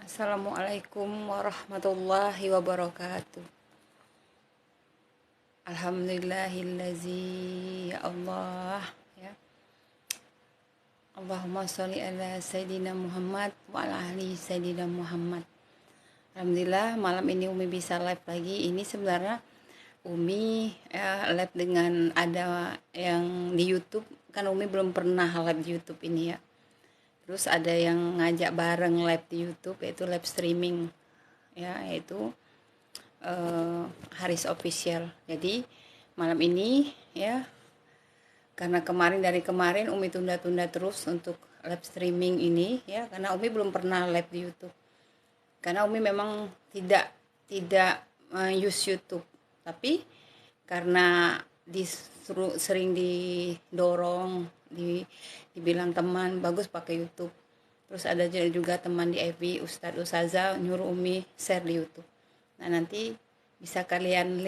Assalamualaikum warahmatullahi wabarakatuh. Alhamdulillahillazi, ya Allah, ya. Allahumma sholli ala Sayyidina Muhammad wa ala ahli Sayyidina Muhammad. Alhamdulillah malam ini Umi bisa live lagi. Ini sebenarnya Umi live dengan ada yang di YouTube. Kan Umi belum pernah live di YouTube ini ya. Terus ada yang ngajak bareng live di YouTube, yaitu live streaming ya, yaitu Haris Official. Jadi malam ini ya, karena dari kemarin Umi tunda-tunda terus untuk live streaming ini ya, karena Umi belum pernah live di YouTube. Karena Umi memang tidak use YouTube, tapi karena sering didorong, dibilang teman bagus pakai YouTube. Terus ada juga teman di FB, Ustazah nyuruh Umi share di YouTube. Nah, nanti bisa kalian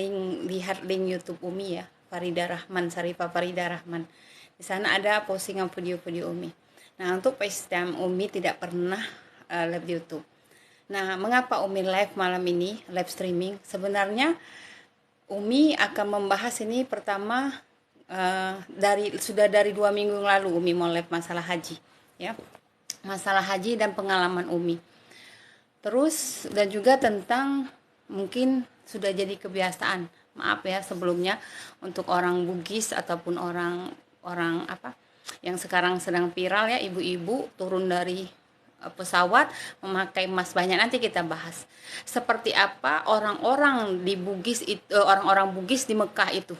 lihat link YouTube Umi ya, Farida Rahman, Sarifah Farida Rahman. Di sana ada postingan video-video Umi. Nah, untuk FaceTime Umi tidak pernah live di YouTube. Nah, mengapa Umi live malam ini, live streaming? Sebenarnya Umi akan membahas ini pertama sudah dari 2 minggu yang lalu Umi mau live masalah haji ya. Masalah haji dan pengalaman Umi. Terus dan juga tentang, mungkin sudah jadi kebiasaan, maaf ya sebelumnya, untuk orang Bugis ataupun orang yang sekarang sedang viral ya, ibu-ibu turun dari pesawat memakai emas banyak. Nanti kita bahas seperti apa orang-orang di Bugis itu, orang-orang Bugis di Mekah itu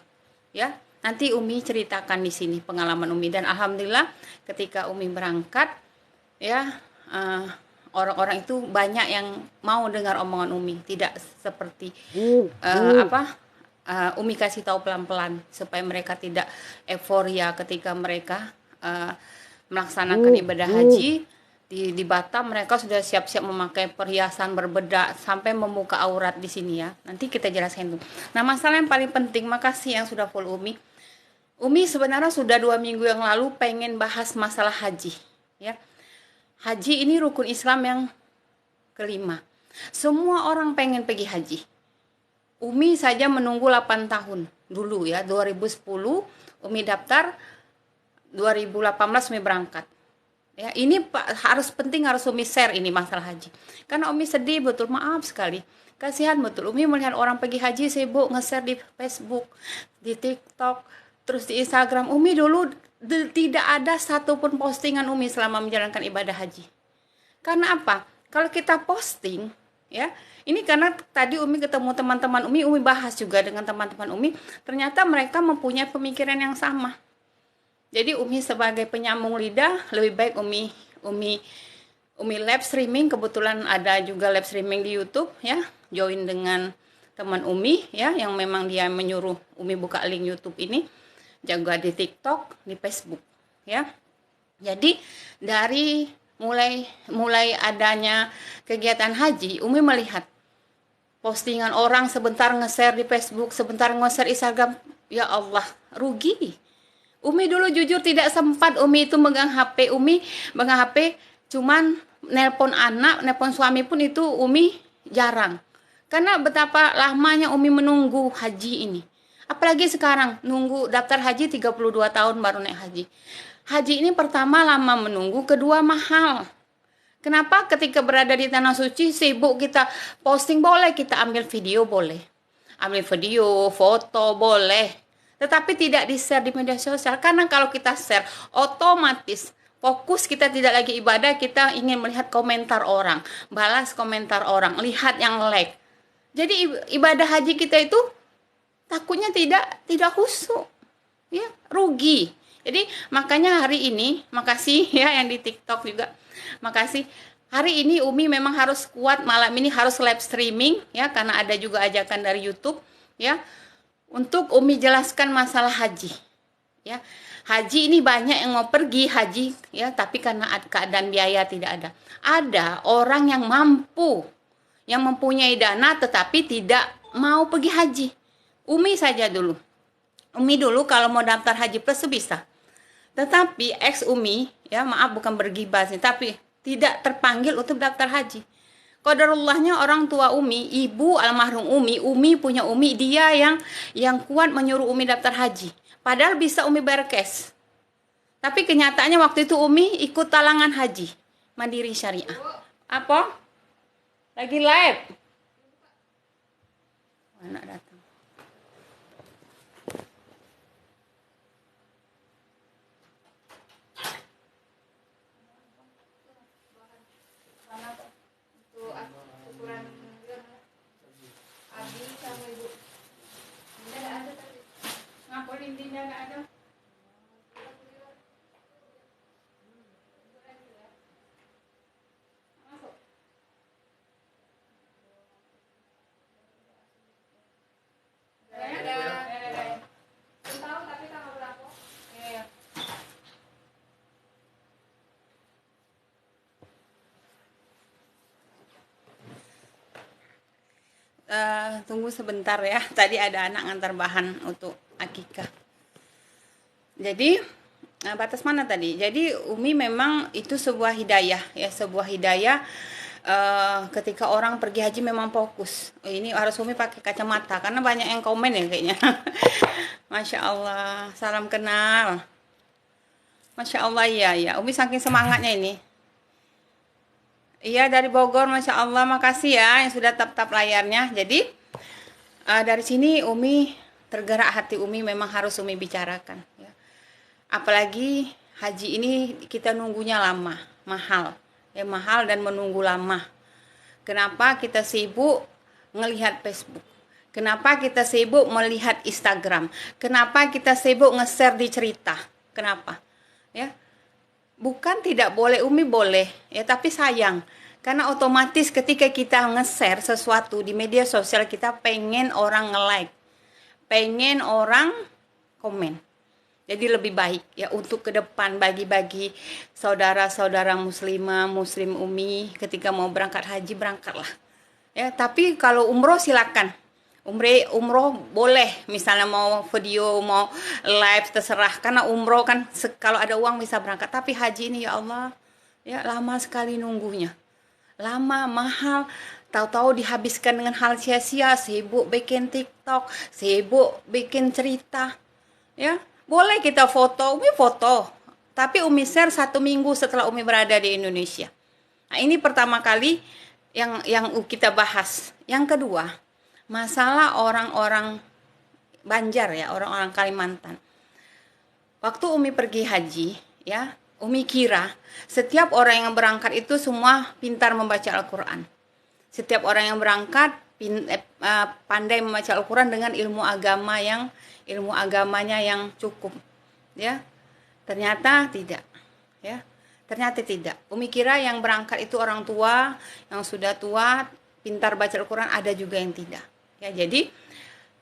ya. Nanti Umi ceritakan di sini pengalaman Umi, dan alhamdulillah ketika Umi berangkat ya, orang-orang itu banyak yang mau dengar omongan Umi, tidak seperti Umi kasih tahu pelan-pelan supaya mereka tidak euforia ketika mereka melaksanakan ibadah haji di Batam. Mereka sudah siap-siap memakai perhiasan berbedak sampai membuka aurat di sini ya. Nanti kita jelasin tuh. Nah, masalah yang paling penting, makasih yang sudah follow Umi. Umi sebenarnya sudah 2 minggu yang lalu pengen bahas masalah haji ya. Haji ini rukun Islam yang kelima. Semua orang pengen pergi haji. Umi saja menunggu 8 tahun dulu ya. 2010 Umi daftar, 2018 Umi berangkat. Ya, ini harus Umi share ini masalah haji. Karena Umi sedih betul, maaf sekali. Kasihan betul Umi melihat orang pergi haji sibuk nge-share di Facebook, di TikTok, terus di Instagram. Umi dulu tidak ada satupun postingan Umi selama menjalankan ibadah haji. Karena apa? Kalau kita posting ya, ini karena tadi Umi ketemu teman-teman Umi bahas juga dengan teman-teman Umi, ternyata mereka mempunyai pemikiran yang sama. Jadi Umi sebagai penyambung lidah, lebih baik Umi live streaming. Kebetulan ada juga live streaming di YouTube ya, join dengan teman Umi ya, yang memang dia menyuruh Umi buka link YouTube ini, juga di TikTok, di Facebook ya. Jadi dari mulai adanya kegiatan haji, Umi melihat postingan orang sebentar nge-share di Facebook, sebentar nge-share Instagram. Ya Allah, rugi. Umi dulu jujur tidak sempat Umi itu megang HP. Umi megang HP cuman nelpon anak, nelpon suami pun itu Umi jarang. Karena betapa lamanya Umi menunggu haji ini. Apalagi sekarang nunggu daftar haji 32 tahun baru naik haji. Haji ini pertama lama menunggu, kedua mahal. Kenapa? Ketika berada di tanah suci sibuk kita posting, boleh kita ambil video, boleh ambil video, foto boleh, tetapi tidak di-share di media sosial. Karena kalau kita share, otomatis fokus kita tidak lagi ibadah, kita ingin melihat komentar orang, balas komentar orang, lihat yang like. Jadi ibadah haji kita itu takutnya tidak khusyuk ya, rugi. Jadi makanya hari ini, makasih ya yang di TikTok juga, makasih. Hari ini Umi memang harus kuat, malam ini harus live streaming ya, karena ada juga ajakan dari YouTube ya, untuk Umi jelaskan masalah haji ya. Haji ini banyak yang mau pergi haji ya, tapi karena keadaan biaya tidak ada. Ada orang yang mampu, yang mempunyai dana tetapi tidak mau pergi haji. Umi saja dulu. Umi dulu kalau mau daftar haji plus bisa. Tetapi ex Umi, ya maaf bukan bergibah sih, tapi tidak terpanggil untuk daftar haji. Qadarullahnya orang tua Umi, ibu almarhum Umi punya Umi, dia yang kuat menyuruh Umi daftar haji. Padahal bisa Umi bayar cash. Tapi kenyataannya waktu itu Umi ikut talangan haji Mandiri Syariah. Apa? Lagi live. Anak datang. Intinya nggak ada. Masuk. Ada. Tahu tapi tanggal berapa? Iya. Tunggu sebentar ya. Tadi ada anak ngantar bahan untuk akikah. Jadi batas mana tadi? Jadi Umi memang itu sebuah hidayah ya, sebuah hidayah. Ketika orang pergi haji memang fokus. Ini harus Umi pakai kacamata karena banyak yang komen ya kayaknya. Masya Allah, salam kenal. Masya Allah, ya. Umi saking semangatnya ini. Iya dari Bogor, Masya Allah, makasih ya yang sudah tap-tap layarnya. Jadi dari sini Umi tergerak, hati Umi memang harus Umi bicarakan. Ya. Apalagi haji ini kita nunggunya lama, mahal. Ya mahal dan menunggu lama. Kenapa kita sibuk ngelihat Facebook? Kenapa kita sibuk melihat Instagram? Kenapa kita sibuk nge-share di cerita? Kenapa? Ya. Bukan tidak boleh, Umi boleh, ya tapi sayang. Karena otomatis ketika kita nge-share sesuatu di media sosial, kita pengen orang nge-like. Pengen orang komen. Jadi lebih baik ya untuk ke depan bagi-bagi saudara-saudara muslimah, muslim Umi ketika mau berangkat haji berangkatlah. Ya, tapi kalau umroh silakan. Umroh boleh, misalnya mau video, mau live terserah karena umroh kan kalau ada uang bisa berangkat. Tapi haji ini ya Allah, ya lama sekali nunggunya. Lama, mahal, tahu-tahu dihabiskan dengan hal sia-sia, sibuk bikin TikTok, sibuk bikin cerita. Ya, boleh kita foto, Umi foto. Tapi Umi share 1 minggu setelah Umi berada di Indonesia. Nah, ini pertama kali yang kita bahas. Yang kedua, masalah orang-orang Banjar ya, orang-orang Kalimantan. Waktu Umi pergi haji, ya, Umi kira setiap orang yang berangkat itu semua pintar membaca Al-Quran. Setiap orang yang berangkat pandai membaca Al-Quran dengan ilmu agamanya yang cukup, ya. Ternyata tidak, ya. Ternyata tidak. Umi kira yang berangkat itu orang tua yang sudah tua, pintar baca Al-Quran, ada juga yang tidak. Ya, jadi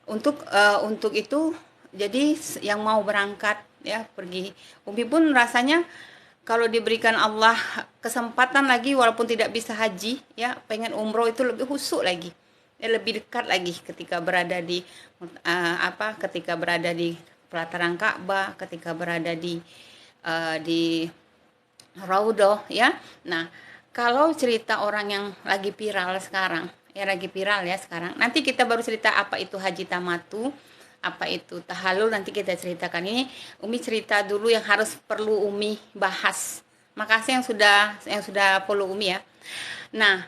untuk itu, jadi yang mau berangkat ya pergi, Umi pun rasanya kalau diberikan Allah kesempatan lagi walaupun tidak bisa haji, ya pengen umroh itu lebih khusyuk lagi. Ya, lebih dekat lagi ketika berada di ketika berada di pelataran Ka'bah, ketika berada di Raudhah ya. Nah, kalau cerita orang yang lagi viral sekarang, nanti kita baru cerita apa itu haji tamatu, apa itu tahallul, nanti kita ceritakan. Ini Umi cerita dulu yang perlu Umi bahas. Makasih yang sudah follow Umi ya. Nah,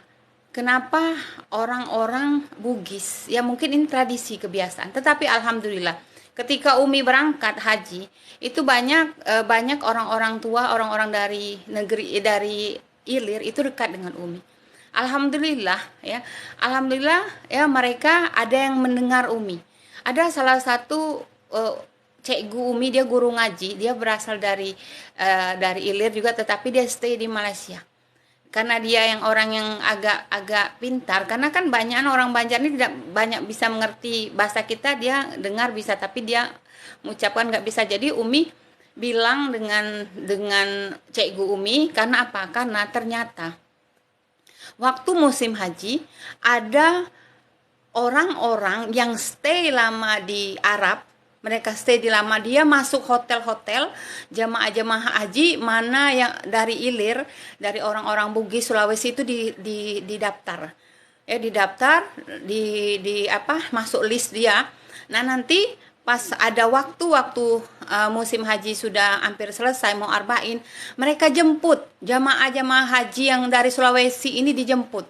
kenapa orang-orang Bugis, ya mungkin ini tradisi kebiasaan, tetapi alhamdulillah ketika Umi berangkat haji itu banyak orang-orang tua, orang-orang dari Ilir itu dekat dengan Umi. Alhamdulillah ya mereka ada yang mendengar Umi. Ada salah satu cikgu Umi, dia guru ngaji, dia berasal dari Ilir juga, tetapi dia stay di Malaysia. Karena dia orang yang agak pintar, karena kan banyak orang Banjar ini tidak banyak bisa mengerti bahasa kita, dia dengar bisa tapi dia mengucapkan nggak bisa. Jadi Umi bilang dengan cikgu Umi, karena apa? Karena ternyata waktu musim haji ada orang-orang yang stay lama di Arab, Mereka stay di lama, dia masuk hotel-hotel jamaah-jamaah haji mana yang dari Ilir, dari orang-orang Bugis Sulawesi itu didaftar. Ya didaftar, di apa masuk list dia. Nah nanti pas ada waktu musim haji sudah hampir selesai mau arba'in, mereka jemput jamaah-jamaah haji yang dari Sulawesi ini dijemput.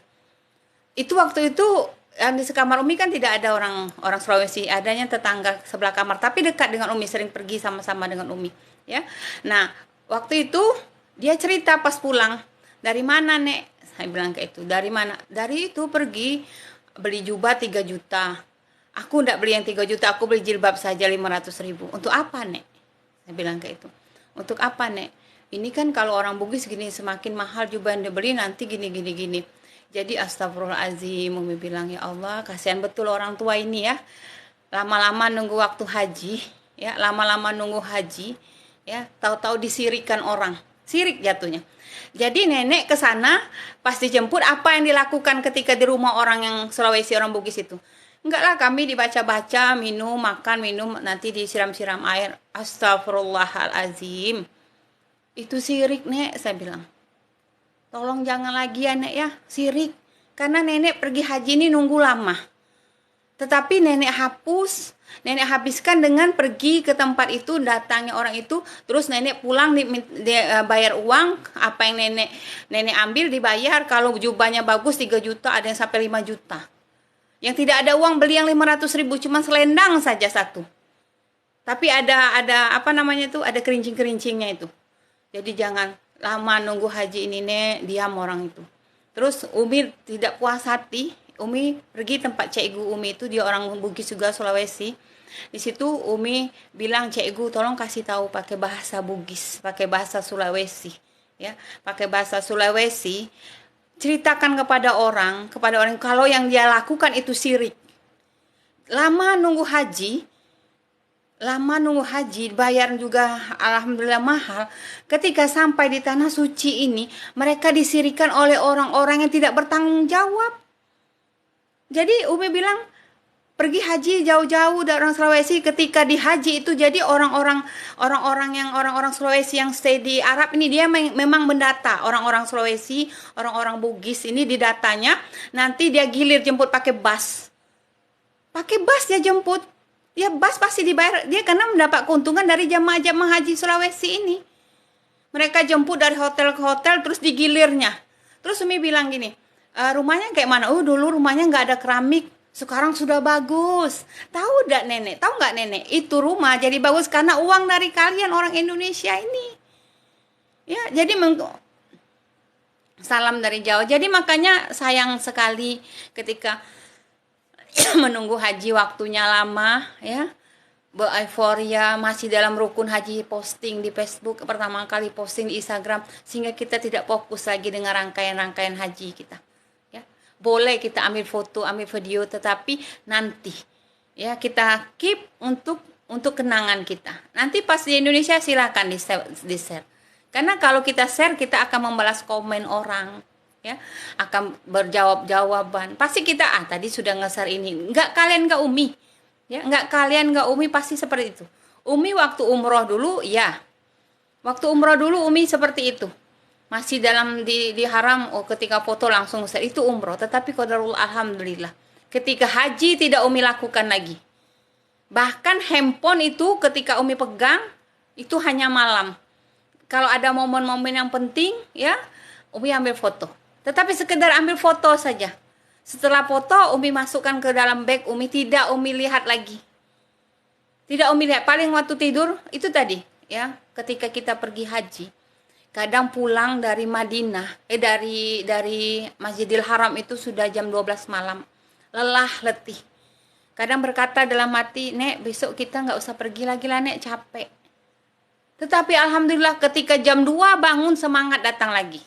Itu waktu itu yang di sekamar Umi kan tidak ada orang Sulawesi, adanya tetangga sebelah kamar, tapi dekat dengan Umi, sering pergi sama-sama dengan Umi, ya. Nah, waktu itu dia cerita pas pulang, dari mana Nek? Saya bilang kayak itu, dari mana? Dari itu pergi beli jubah 3 juta. Aku enggak beli yang 3 juta, aku beli jilbab saja 500.000. Untuk apa Nek? Saya bilang kayak itu. Untuk apa Nek? Ini kan kalau orang Bugis gini, semakin mahal jubah yang dibeli nanti gini. Jadi astagfirullahaladzim, Umi bilang, ya Allah, kasihan betul orang tua ini ya. Lama-lama nunggu waktu haji, ya, lama-lama nunggu haji, ya, tahu-tahu disirikan orang. Sirik jatuhnya. Jadi nenek ke sana pas dijemput, apa yang dilakukan ketika di rumah orang yang Sulawesi, orang Bugis itu? Enggak lah, kami dibaca-baca, minum, nanti disiram-siram air. Astagfirullahaladzim. Itu sirik, Nek, saya bilang. Tolong jangan lagi ya Nek ya, sirik. Karena nenek pergi haji ini nunggu lama. Tetapi nenek habiskan dengan pergi ke tempat itu, datangnya orang itu, terus nenek pulang bayar uang, apa yang nenek ambil dibayar. Kalau jubahnya bagus 3 juta, ada yang sampai 5 juta. Yang tidak ada uang beli yang 500.000, cuma selendang saja satu. Tapi ada apa namanya itu, ada kerincing-kerincingnya itu. Jadi jangan lama nunggu haji ini Nek, diam orang itu. Terus Umi tidak puas hati, Umi pergi tempat Cikgu Umi itu, dia orang Bugis juga Sulawesi. Di situ Umi bilang, Cikgu tolong kasih tahu pakai bahasa Bugis, pakai bahasa Sulawesi, ya, pakai bahasa Sulawesi. Ceritakan kepada orang kalau yang dia lakukan itu syirik. Lama nunggu bayar juga alhamdulillah mahal. Ketika sampai di tanah suci ini, mereka disirikan oleh orang-orang yang tidak bertanggung jawab. Jadi Umi bilang, pergi haji jauh-jauh dari orang Sulawesi, ketika di haji itu jadi orang-orang Sulawesi yang stay di Arab ini, dia memang mendata orang-orang Sulawesi, orang-orang Bugis ini didatanya, nanti dia gilir jemput pakai bus. Pakai bus dia jemput. Ya bus pasti dibayar dia karena mendapat keuntungan dari jamaah-jamaah haji Sulawesi ini. Mereka jemput dari hotel ke hotel terus digilirnya. Terus Umi bilang gini, rumahnya kayak mana? Oh dulu rumahnya nggak ada keramik, sekarang sudah bagus. Tahu nggak nenek? Tahu nggak nenek? Itu rumah jadi bagus karena uang dari kalian orang Indonesia ini. Ya jadi salam dari jauh. Jadi makanya sayang sekali ketika menunggu haji waktunya lama, ya, euforia, masih dalam rukun haji, posting di Facebook, pertama kali posting di Instagram, sehingga kita tidak fokus lagi dengan rangkaian haji kita, ya. Boleh kita ambil foto, ambil video, tetapi nanti, ya, kita keep untuk kenangan kita. Nanti pas di Indonesia silakan di share. Karena kalau kita share, kita akan membalas komen orang, ya, akan berjawab-jawaban. Pasti kita tadi sudah nge-share ini. Enggak kalian enggak Umi. Ya, enggak kalian enggak Umi pasti seperti itu. Umi waktu umroh dulu, ya. Waktu umroh dulu Umi seperti itu. Masih dalam di haram, ketika foto langsung share, itu umroh. Tetapi qadarullah alhamdulillah. Ketika haji tidak Umi lakukan lagi. Bahkan handphone itu ketika Umi pegang itu hanya malam. Kalau ada momen-momen yang penting, ya, Umi ambil foto. Tetapi sekedar ambil foto saja. Setelah foto, Umi masukkan ke dalam bag, Umi tidak Umi lihat lagi. Tidak Umi lihat, paling waktu tidur, itu tadi, ya, ketika kita pergi haji. Kadang pulang dari Madinah, dari Masjidil Haram itu sudah jam 12 malam. Lelah, letih. Kadang berkata dalam hati, Nek, besok kita nggak usah pergi lagi lah, Nek, capek. Tetapi alhamdulillah ketika jam 2 bangun, semangat datang lagi.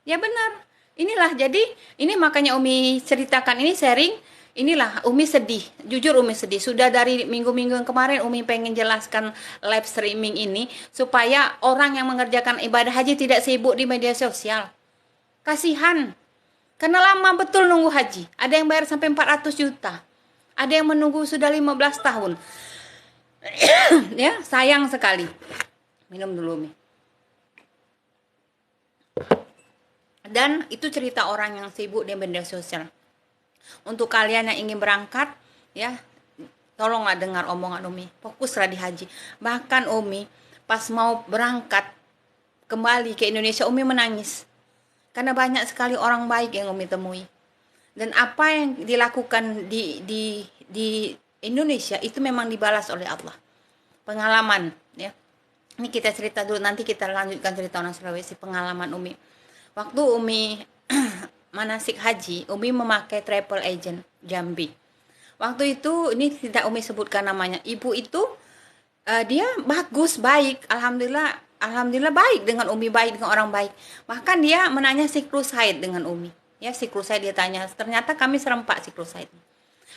Ya benar, inilah jadi ini makanya Umi ceritakan ini sharing, inilah Umi sedih, jujur Umi sedih. Sudah dari minggu-minggu yang kemarin Umi pengen jelaskan live streaming ini supaya orang yang mengerjakan ibadah haji tidak sibuk di media sosial. Kasihan, karena lama betul nunggu haji. Ada yang bayar sampai 400 juta, ada yang menunggu sudah 15 tahun. Ya, sayang sekali. Minum dulu Umi. Dan itu cerita orang yang sibuk di media sosial. Untuk kalian yang ingin berangkat, ya, tolonglah dengar omongan Umi. Fokuslah di haji. Bahkan Umi pas mau berangkat kembali ke Indonesia, Umi menangis. Karena banyak sekali orang baik yang Umi temui. Dan apa yang dilakukan di Indonesia itu memang dibalas oleh Allah. Pengalaman, ya. Ini kita cerita dulu, nanti kita lanjutkan cerita orang Sulawesi, pengalaman Umi. Waktu Umi manasik haji, Umi memakai travel agent Jambi. Waktu itu, ini tidak Umi sebutkan namanya. Ibu itu dia bagus, baik, alhamdulillah baik dengan Umi, baik dengan orang baik. Bahkan dia menanya siklus haid dengan Umi. Ya, siklus haid dia tanya. Ternyata kami serempak siklus haid.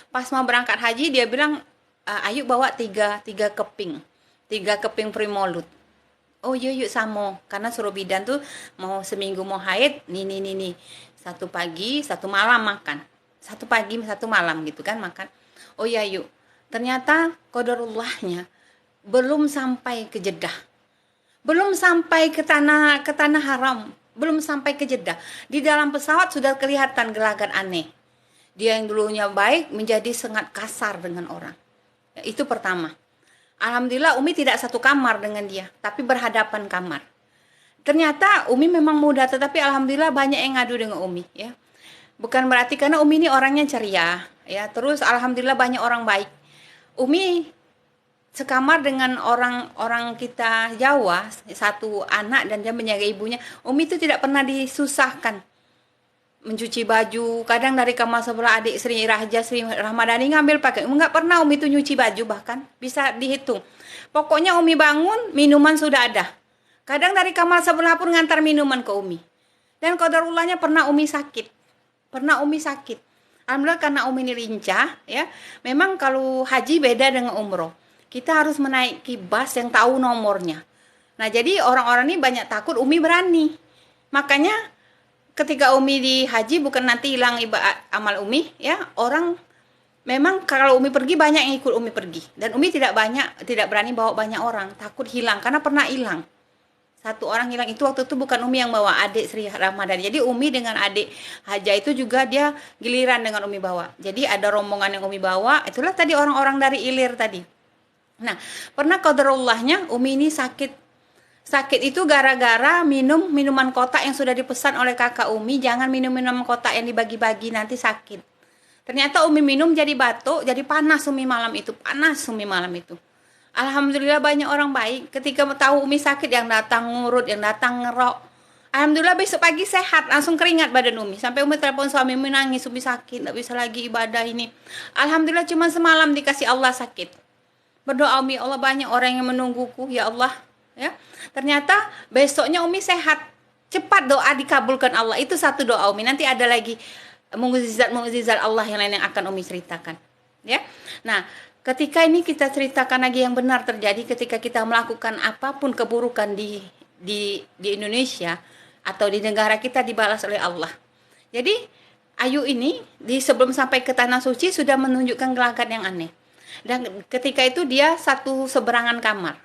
Pas mau berangkat haji dia bilang, ayo bawa tiga keping. 3 keping Primolut. Oh iya yuk sama, karena suruh bidan tuh mau seminggu mau haid, nih. 1 pagi, 1 malam makan. 1 pagi, 1 malam gitu kan makan. Oh iya yuk. Ternyata qadarullahnya belum sampai ke Jeddah. Belum sampai ke tanah haram, belum sampai ke Jeddah. Di dalam pesawat sudah kelihatan gelagat aneh. Dia yang dulunya baik menjadi sangat kasar dengan orang. Ya, itu pertama. Alhamdulillah Umi tidak satu kamar dengan dia, tapi berhadapan kamar. Ternyata Umi memang muda, tetapi alhamdulillah banyak yang ngadu dengan Umi, ya. Bukan berarti karena Umi ini orangnya ceria, ya. Terus alhamdulillah banyak orang baik. Umi sekamar dengan orang kita Jawa, 1 anak dan dia menjaga ibunya. Umi itu tidak pernah disusahkan. Mencuci baju, kadang dari kamar sebelah adik Sri Rahja, Sri Rahmadani ngambil pakai. Enggak pernah Umi itu nyuci baju, bahkan bisa dihitung. Pokoknya Umi bangun, minuman sudah ada. Kadang dari kamar sebelah pun ngantar minuman ke Umi. Dan qadarullahnya pernah Umi sakit. Alhamdulillah karena Umi ini lincah, ya. Memang kalau haji beda dengan umroh. Kita harus menaiki bus yang tahu nomornya. Nah, jadi orang-orang ini banyak takut, Umi berani. Makanya ketika Umi di haji bukan nanti hilang amal Umi, ya. Orang memang kalau Umi pergi banyak yang ikut Umi pergi, dan Umi tidak berani bawa banyak orang, takut hilang, karena pernah hilang. 1 orang hilang itu waktu itu bukan Umi yang bawa, adik Sri Ramadhani. Jadi Umi dengan adik Haja itu juga dia giliran dengan Umi bawa. Jadi ada rombongan yang Umi bawa, itulah tadi orang-orang dari Ilir tadi. Nah, pernah qadarullahnya Umi ini sakit. Sakit itu gara-gara minum minuman kotak yang sudah dipesan oleh kakak Umi. Jangan minum minuman kotak yang dibagi-bagi, nanti sakit. Ternyata Umi minum jadi batuk, jadi panas Umi malam itu. Alhamdulillah banyak orang baik. Ketika tahu Umi sakit, yang datang ngurut, yang datang ngerok. Alhamdulillah besok pagi sehat, langsung keringat badan Umi. Sampai Umi telepon suami, Umi nangis, Umi sakit, gak bisa lagi ibadah ini. Alhamdulillah cuma semalam dikasih Allah sakit. Berdoa Umi, Allah banyak orang yang menungguku, ya Allah. Ya, ternyata besoknya Umi sehat, cepat doa dikabulkan Allah. Itu 1 doa Umi. Nanti ada lagi mukjizat Allah yang lain yang akan Umi ceritakan, ya. Nah, ketika ini kita ceritakan lagi yang benar terjadi ketika kita melakukan apapun keburukan di Indonesia atau di negara kita, dibalas oleh Allah. Jadi Ayu ini sebelum sampai ke tanah suci sudah menunjukkan gelagat yang aneh. Dan ketika itu dia satu seberangan kamar.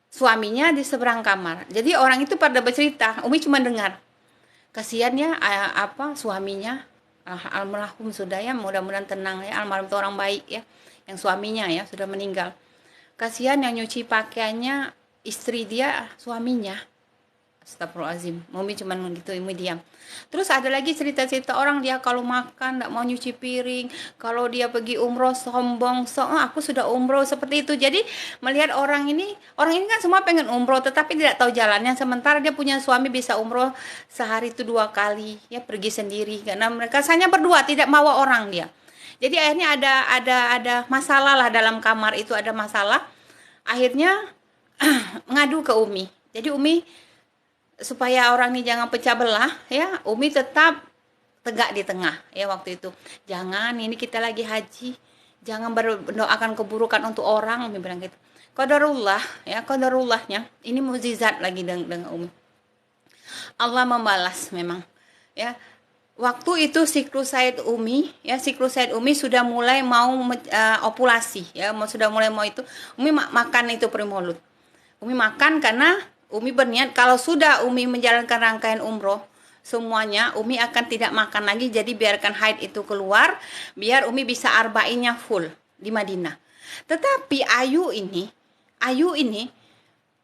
Suaminya di seberang kamar. Jadi orang itu pada bercerita, Umi cuma dengar. Kasihan ya suaminya, almarhum sudah ya, mudah-mudahan tenang ya, almarhum itu orang baik ya, yang suaminya ya sudah meninggal. Kasihan yang nyuci pakaiannya istri dia, suaminya. Astagfirullahaladzim. Umi cuma gitu, Umi diam. Terus ada lagi cerita-cerita orang, dia kalau makan nggak mau nyuci piring, kalau dia pergi umroh sombong, aku sudah umroh, seperti itu. Jadi melihat orang ini kan semua pengen umroh, tetapi tidak tahu jalannya. Sementara dia punya suami bisa umroh sehari itu 2 kali, ya pergi sendiri, karena mereka hanya berdua, tidak bawa orang dia. Jadi akhirnya ada masalah lah dalam kamar itu, ada masalah. Akhirnya ngadu ke Umi. Jadi Umi supaya orang ini jangan pecah belah, ya, Umi tetap tegak di tengah ya waktu itu. Jangan, ini kita lagi haji, jangan berdoakan keburukan untuk orang, Umi bilang gitu. Qadarullah ya, qadarullahnya ini mukjizat lagi dengan Umi. Allah membalas memang ya. Waktu itu siklus Said Umi, ya siklus Said Umi sudah mulai mau ovulasi, ya sudah mulai mau itu, Umi makan itu Primolud. Umi makan karena Umi berniat kalau sudah Umi menjalankan rangkaian umroh semuanya, Umi akan tidak makan lagi, jadi biarkan haid itu keluar, biar Umi bisa arba'innya full di Madinah. Tetapi Ayu ini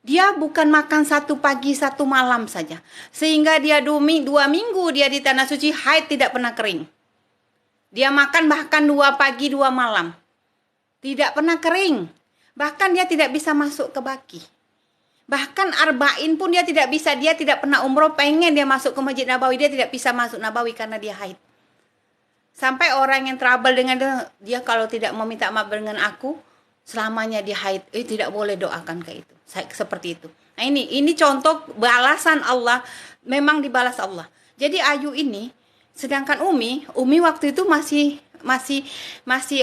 dia bukan makan satu pagi satu malam saja, sehingga dia 2 minggu dia di tanah suci, haid tidak pernah kering. Dia makan bahkan 2 pagi 2 malam, tidak pernah kering. Bahkan dia tidak bisa masuk ke baki. Bahkan arba'in pun dia tidak bisa, dia tidak pernah umroh, pengen dia masuk ke Masjid Nabawi, dia tidak bisa masuk Nabawi karena dia haid. Sampai orang yang trouble dengan dia kalau tidak mau minta maaf dengan aku, selamanya dia haid, tidak boleh doakan kayak itu. Seperti itu. Nah ini contoh balasan Allah, memang dibalas Allah. Jadi Ayu ini, sedangkan Umi waktu itu masih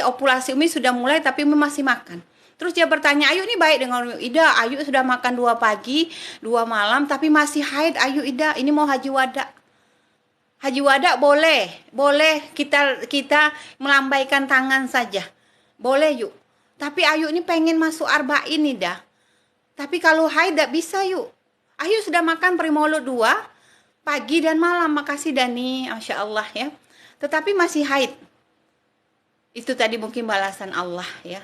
ovulasi, Umi sudah mulai tapi Umi masih makan. Terus dia bertanya, Ayu ini baik dengan Umi. Ida, Ayu sudah makan 2 pagi 2 malam tapi masih haid. Ayu Ida, ini mau haji wada. Haji wada boleh kita melambaikan tangan saja. Boleh yuk. Tapi Ayu ini pengen masuk arba'in nih dah. Tapi kalau haid tidak bisa yuk. Ayu sudah makan Primolud 2 pagi dan malam. Makasih Dani, Masya Allah ya. Tetapi masih haid. Itu tadi mungkin balasan Allah ya.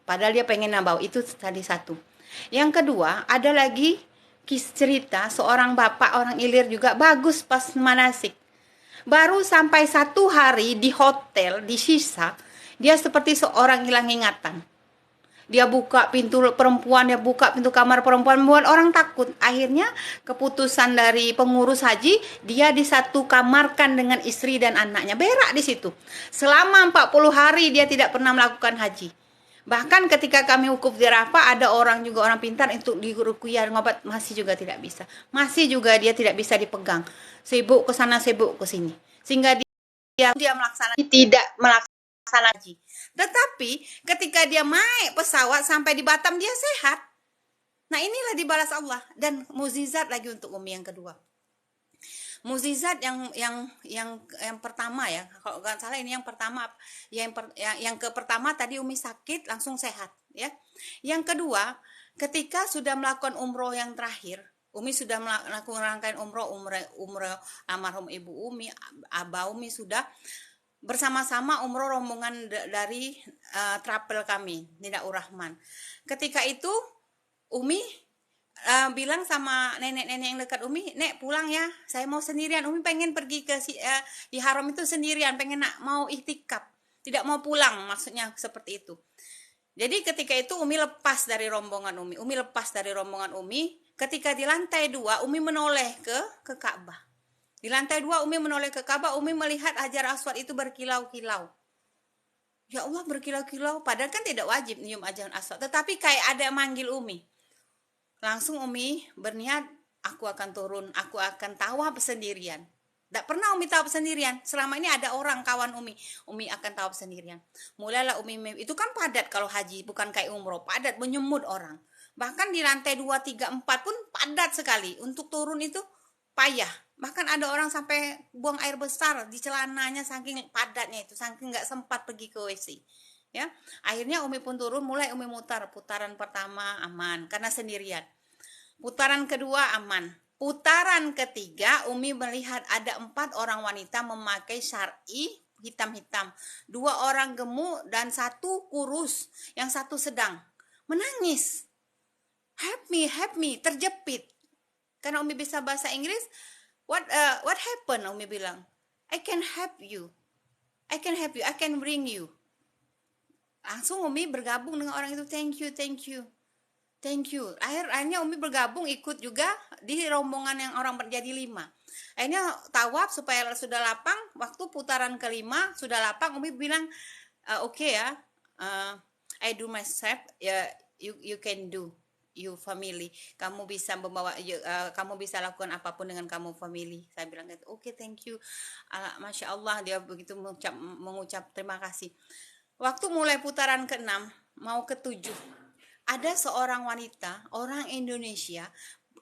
Padahal dia pengen nambah. Itu tadi satu. Yang kedua, ada lagi cerita seorang bapak orang Ilir juga bagus pas manasik. Baru sampai 1 hari di hotel di Sisa, dia seperti seorang hilang ingatan. Dia buka pintu perempuan, dia buka pintu kamar perempuan, membuat orang takut. Akhirnya keputusan dari pengurus haji, dia disatu kamarkan dengan istri dan anaknya. Berak di situ. Selama 40 hari dia tidak pernah melakukan haji. Bahkan ketika kami wukuf di Arafah, ada orang pintar untuk diruqyah ngobat, masih juga tidak bisa. Masih juga dia tidak bisa dipegang. Sibuk ke sana, sibuk ke sini. Sehingga dia tidak melaksanakan haji. Tetapi ketika dia naik pesawat sampai di Batam, dia sehat. Nah inilah dibalas Allah. Dan mukjizat lagi untuk Umi yang kedua. Mukjizat yang pertama ya, kalau nggak salah ini yang pertama, yang pertama tadi Umi sakit langsung sehat ya. Yang kedua, ketika sudah melakukan umroh yang terakhir, Umi sudah melakukan rangkaian umroh almarhum ibu Umi, abah Umi sudah bersama-sama umroh rombongan dari travel kami, Nidaur Rahman. Ketika itu Umi bilang sama nenek-nenek yang dekat Umi, Nek pulang ya, saya mau sendirian. Umi pengen pergi ke di haram itu sendirian, pengen mau iktikaf, tidak mau pulang, maksudnya seperti itu. Jadi ketika itu Umi lepas dari rombongan Umi. Ketika di lantai 2 Umi menoleh ke Ka'bah. Di lantai 2 Umi menoleh ke Ka'bah, Umi melihat Hajar Aswad itu berkilau-kilau. Ya Allah, berkilau-kilau, padahal kan tidak wajib nyium Hajar Aswad, tetapi kayak ada manggil Umi. Langsung Umi berniat, aku akan turun, aku akan tawaf sendirian. Tidak pernah Umi tawaf sendirian. Selama ini ada orang kawan Umi akan tawaf sendirian. Mulailah Umi, itu kan padat kalau haji, bukan kayak umroh, padat, menyemut orang. Bahkan di lantai 2, 3, 4 pun padat sekali. Untuk turun itu payah. Bahkan ada orang sampai buang air besar di celananya saking padatnya itu, saking nggak sempat pergi ke WC. Ya, akhirnya Umi pun turun, mulai Umi putaran pertama aman karena sendirian. Putaran kedua aman. Putaran ketiga Umi melihat ada 4 orang wanita memakai syar'i hitam-hitam. 2 orang gemuk dan 1 kurus, yang 1 sedang. Menangis. Help me, terjepit. Karena Umi bisa bahasa Inggris, what happened? Umi bilang, I can help you, I can bring you. Langsung Umi bergabung dengan orang itu, thank you. Akhirnya Umi bergabung ikut juga di rombongan yang orang menjadi 5. Akhirnya tawaf supaya sudah lapang. Waktu putaran kelima sudah lapang, Umi bilang, okay ya, I do myself, you can do. You family, kamu bisa membawa, kamu bisa lakukan apapun dengan kamu family. Saya bilang gitu, oke, thank you. Masya Allah, dia begitu mengucap terima kasih. Waktu mulai putaran ke-6 mau ke-7, ada seorang wanita orang Indonesia,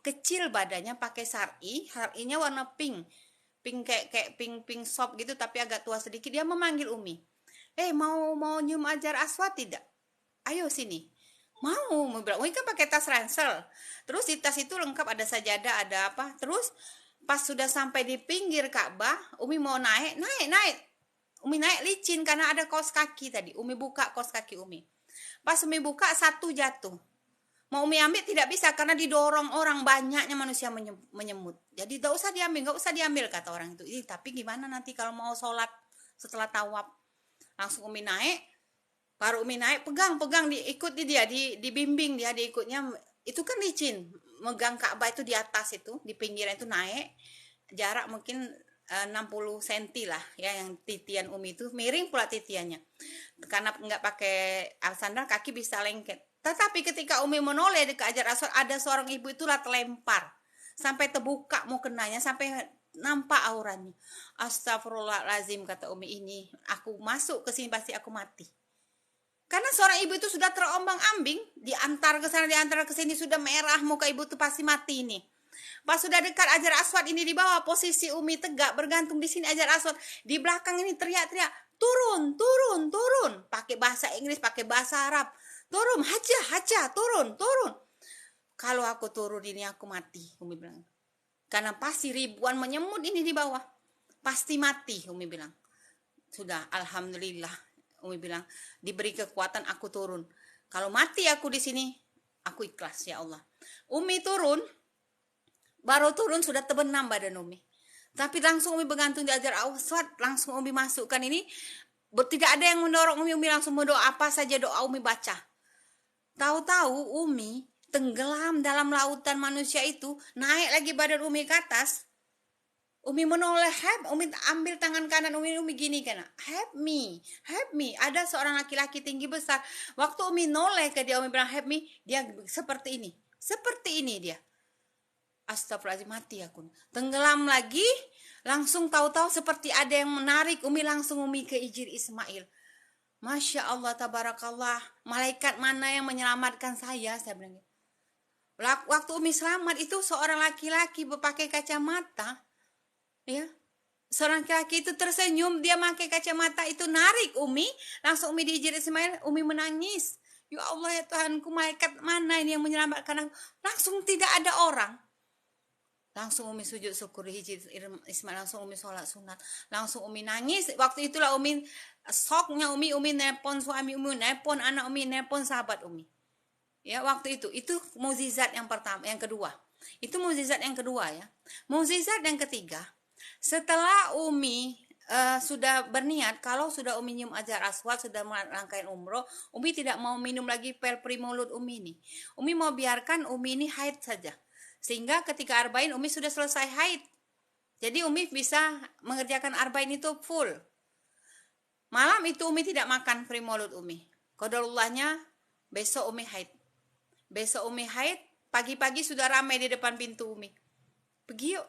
kecil badannya, pakai syar'inya warna pink, pink kayak pink sop gitu tapi agak tua sedikit. Dia memanggil Umi. Mau nyium ajar aswad tidak? Ayo sini. Mau, bilang. Umi kan pakai tas ransel. Terus di tas itu lengkap ada sajadah, ada apa. Terus pas sudah sampai di pinggir Ka'bah, Umi mau naik. Umi naik licin karena ada kaos kaki tadi. Umi buka kaos kaki Umi. Pas Umi buka, satu jatuh. Mau Umi ambil tidak bisa karena didorong orang, banyaknya manusia menyemut. Jadi gak usah diambil kata orang itu. Tapi gimana nanti kalau mau sholat setelah tawaf? Langsung Umi naik. Baru Umi naik, pegang diikuti dia, dibimbing dia, diikutnya. Itu kan licin, megang Ka'bah itu di atas itu, di pinggiran itu naik. Jarak mungkin 60 cm lah ya, yang titian Umi itu miring pula titiannya. Karena nggak pakai sandal, kaki bisa lengket. Tetapi ketika Umi menoleh ke Hajar Aswad, ada seorang ibu itulah terlempar sampai terbuka mau kenanya, sampai nampak auranya. Astagfirullahalazim, kata Umi, ini aku masuk ke sini pasti aku mati. Karena seorang ibu itu sudah terombang-ambing, diantar ke sana, diantar ke sini, sudah merah muka ibu itu, pasti mati ini. Pas sudah dekat Hajar Aswad ini di bawah, posisi Umi tegak bergantung di sini Hajar Aswad. Di belakang ini teriak-teriak, turun. Pakai bahasa Inggris, pakai bahasa Arab. Turun, haja, turun. Kalau aku turun ini aku mati, Umi bilang. Karena pasti ribuan menyemut ini di bawah. Pasti mati, Umi bilang. Sudah, alhamdulillah, Umi bilang, diberi kekuatan aku turun. Kalau mati aku di sini, aku ikhlas ya Allah. Umi turun, baru turun sudah terbenam badan Umi. Tapi langsung Umi bergantung di Hajar Aswad, langsung Umi masukkan ini. Tidak ada yang mendorong Umi langsung berdoa, apa saja doa Umi baca. Tahu-tahu Umi tenggelam dalam lautan manusia itu, naik lagi badan Umi ke atas. Umi menoleh, Umi ambil tangan kanan Umi gini kan, help me. Ada seorang laki-laki tinggi besar. Waktu Umi noleh ke dia, Umi bilang help me, dia seperti ini dia. Astagfirullahaladzim, mati aku. Tenggelam lagi, langsung tahu-tahu seperti ada yang menarik Umi, langsung Umi ke Hijr Ismail. Masya Allah, tabarakallah, malaikat mana yang menyelamatkan saya bilang. Waktu Umi selamat itu seorang laki-laki berpakai kacamata, ya, seorang laki-laki itu tersenyum, dia pakai kacamata itu, narik Umi, langsung Umi di Hijr Ismail. Umi menangis, ya Allah ya Tuhanku, malaikat mana ini yang menyelamatkan aku? Langsung tidak ada orang. Langsung Umi sujud syukur di Hijr Ismail, langsung Umi sholat sunat, langsung Umi nangis. Waktu itulah Umi soknya, Umi nepon suami Umi, nepon anak Umi, nepon sahabat Umi. Ya, waktu itu mukjizat yang pertama, yang kedua. Itu mukjizat yang kedua ya. Mukjizat yang ketiga, setelah Umi sudah berniat, kalau sudah Umi nyium Hajar Aswad, sudah merangkai umroh, Umi tidak mau minum lagi pel primolud Umi ini. Umi mau biarkan Umi ini haid saja. Sehingga ketika arba'in Umi sudah selesai haid. Jadi Umi bisa mengerjakan arba'in itu full. Malam itu Umi tidak makan primolud Umi. Qadarullahnya besok Umi haid. Pagi-pagi sudah ramai di depan pintu Umi. Pergi yuk,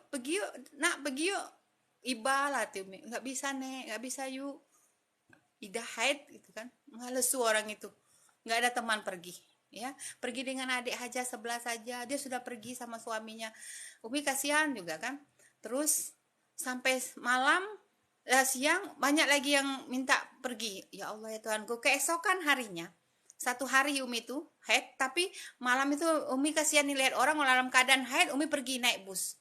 nak, pergi yuk. Ibalah tuh Umi, nggak bisa nek, nggak bisa yuk. Ida haid gitu kan, ngalesu orang itu, nggak ada teman pergi. Ya, pergi dengan adik Haja sebelah saja, dia sudah pergi sama suaminya. Umi kasihan juga kan. Terus sampai malam, siang banyak lagi yang minta pergi. Ya Allah ya Tuhanku, keesokan harinya, satu hari Umi itu haid, tapi malam itu Umi kasihan nih lihat orang dalam keadaan haid. Umi pergi naik bus.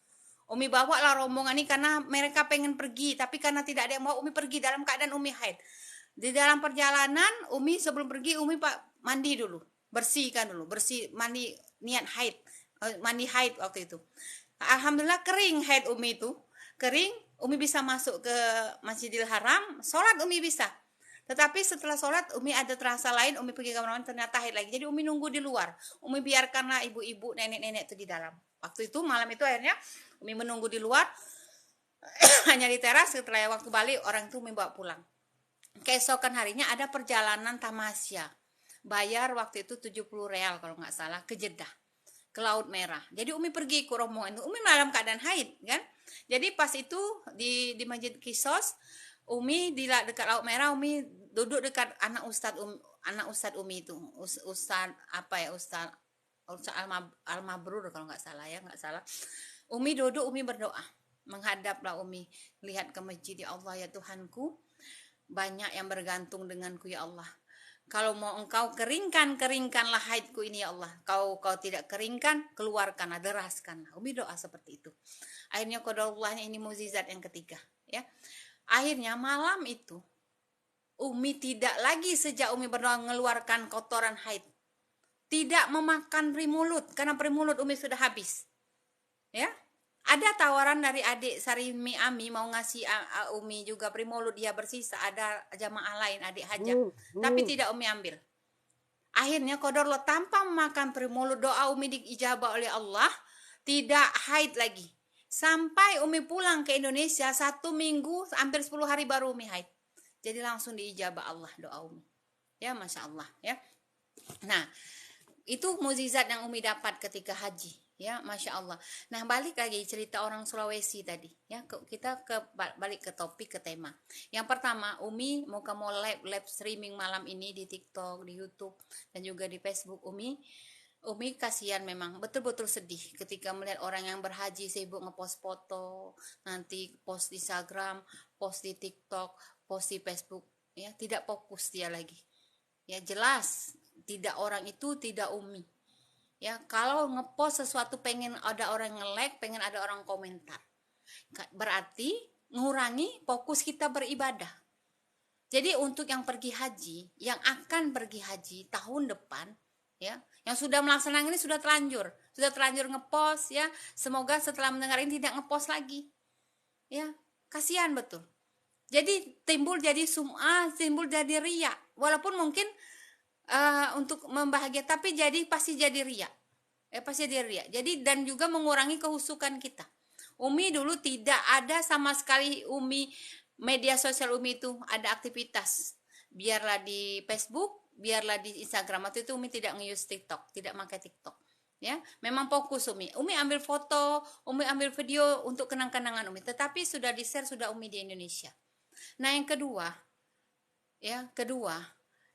Umi bawa lah rombongan ini karena mereka pengen pergi, tapi karena tidak ada yang mau, Umi pergi dalam keadaan Umi haid. Di dalam perjalanan Umi sebelum pergi, Umi mandi dulu, bersihkan dulu, mandi niat haid, mandi haid waktu itu. Alhamdulillah kering haid Umi itu, kering. Umi bisa masuk ke Masjidil Haram, sholat Umi bisa. Tetapi setelah sholat Umi ada terasa lain, Umi pergi ke kamar mandi, ternyata haid lagi. Jadi Umi nunggu di luar. Umi biarkanlah ibu-ibu, nenek-nenek itu di dalam. Waktu itu malam itu akhirnya Umi menunggu di luar, hanya di teras. Setelah waktu balik, orang itu Umi bawa pulang. Keesokan harinya ada perjalanan tamasya. Bayar waktu itu 70 real kalau nggak salah, ke Jeddah, ke Laut Merah. Jadi Umi pergi ke rombongan itu, Umi dalam keadaan haid kan. Jadi pas itu di Masjid Qissos, Umi di dekat Laut Merah, Umi duduk dekat anak Ustadz Umi itu, Ustadz apa ya, Ustadz Al-Mabrur kalau nggak salah ya, nggak salah. Umi duduk, Umi berdoa. menghadaplah Umi, lihat ke masjid, ya Allah ya Tuhanku, banyak yang bergantung denganku ya Allah. Kalau mau engkau keringkanlah haidku ini ya Allah. Kau tidak keringkan, keluarkanlah, deraskanlah. Umi doa seperti itu. Akhirnya qadarullahnya ini mukjizat yang ketiga, ya. Akhirnya malam itu Umi tidak lagi, sejak Umi berdoa, mengeluarkan kotoran haid. Tidak memakan primulut, karena primulut Umi sudah habis. Ya. Ada tawaran dari adik Sarimi Ami mau ngasih Umi juga primulut, dia bersisa, ada jamaah lain, adik Haja. Tapi tidak Umi ambil. Akhirnya qadarullah, tanpa memakan primulut, doa Umi diijabah oleh Allah, tidak haid lagi. Sampai Umi pulang ke Indonesia 1 minggu, hampir 10 hari baru Umi haid. Jadi langsung diijabah Allah doa Umi. Ya, Masya Allah. Ya. Nah, itu mukjizat yang Umi dapat ketika haji. Ya, Masya Allah. Nah, balik lagi cerita orang Sulawesi tadi. Ya, kita balik ke topik, ke tema. Yang pertama, Umi mau live streaming malam ini di TikTok, di YouTube, dan juga di Facebook Umi. Umi kasihan memang, betul-betul sedih ketika melihat orang yang berhaji sibuk ngepost foto, nanti post di Instagram, post di TikTok, post di Facebook. Ya, tidak fokus dia lagi. Ya, jelas tidak, orang itu tidak Umi. Ya, kalau ngepost sesuatu pengen ada orang nge-like, pengen ada orang komentar. Berarti ngurangi fokus kita beribadah. Jadi untuk yang pergi haji, yang akan pergi haji tahun depan, ya, yang sudah melaksanakan ini sudah terlanjur ngepost, ya. Semoga setelah mendengar ini tidak ngepost lagi. Ya, kasihan betul. Jadi timbul jadi sum'ah, timbul jadi riya. Walaupun mungkin untuk membahagia, tapi pasti jadi riya. Pasti jadi riya. Jadi, dan juga mengurangi kehusukan kita. Umi dulu tidak ada sama sekali, Umi media sosial Umi itu ada aktivitas. Biarlah di Facebook, biarlah di Instagram. Waktu itu Umi tidak nge-use TikTok, tidak pakai TikTok. Ya, memang fokus Umi. Umi ambil foto, Umi ambil video untuk kenang-kenangan Umi. Tetapi sudah di-share, sudah Umi di Indonesia. Nah, yang kedua,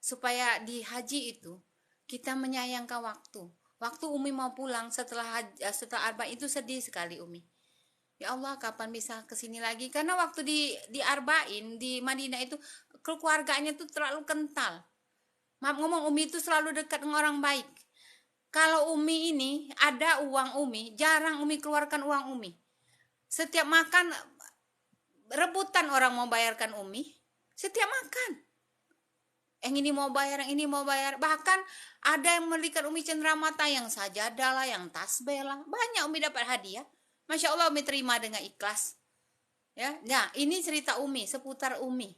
supaya di haji itu kita menyayangkan waktu. Waktu Umi mau pulang setelah Arba itu sedih sekali Umi. Ya Allah, kapan bisa kesini lagi? Karena waktu di Arba'in di Madinah itu keluarganya tuh terlalu kental. Maaf ngomong, Umi itu selalu dekat dengan orang baik. Kalau Umi ini ada uang Umi, jarang Umi keluarkan uang Umi. Setiap makan rebutan orang mau bayarkan Umi. Setiap makan. Yang ini mau bayar, yang ini mau bayar. Bahkan ada yang memberikan Umi cenderamata, yang sajadah lah, yang tasbih lah. Banyak Umi dapat hadiah. Masya Allah, Umi terima dengan ikhlas. Ya, nah ini cerita Umi seputar Umi.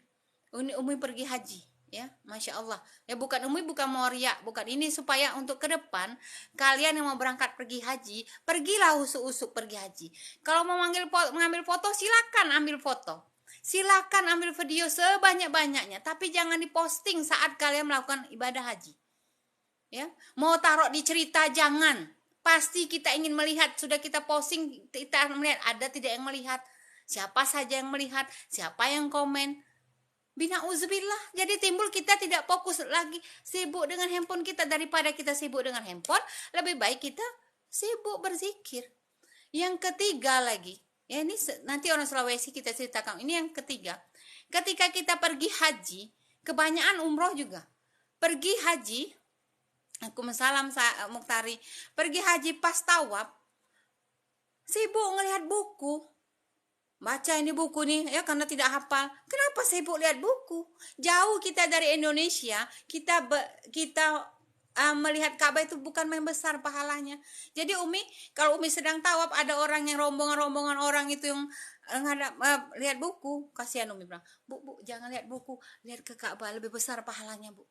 Umi pergi haji. Ya, Masya Allah. Ya, Umi bukan mau riak, bukan, ini supaya untuk ke depan kalian yang mau berangkat pergi haji, pergilah usuk-usuk pergi haji. Kalau mau mengambil foto, silakan ambil foto. Silakan ambil video sebanyak-banyaknya, tapi jangan diposting saat kalian melakukan ibadah haji. Ya, mau taruh di cerita jangan. Pasti kita ingin melihat, sudah kita posting, kita melihat ada tidak yang melihat, siapa saja yang melihat, siapa yang komen. Bina'udzubillah. Jadi timbul kita tidak fokus lagi, sibuk dengan handphone kita. Daripada kita sibuk dengan handphone, lebih baik kita sibuk berzikir. Yang ketiga lagi, ya ini nanti orang Sulawesi kita ceritakan. Ini yang ketiga. Ketika kita pergi haji, kebanyakan umroh juga. Pergi haji, aku salam Muktari, pergi haji pas tawaf, sibuk ngelihat buku. Baca ini buku nih, ya, karena tidak hafal. Kenapa sibuk lihat buku? Jauh kita dari Indonesia, kita melihat Ka'bah itu bukan main besar pahalanya. Jadi Umi, kalau Umi sedang tawaf, ada orang yang rombongan orang itu yang lihat buku, kasihan Umi bilang, Bu, jangan lihat buku, lihat ke Ka'bah, lebih besar pahalanya, Bu.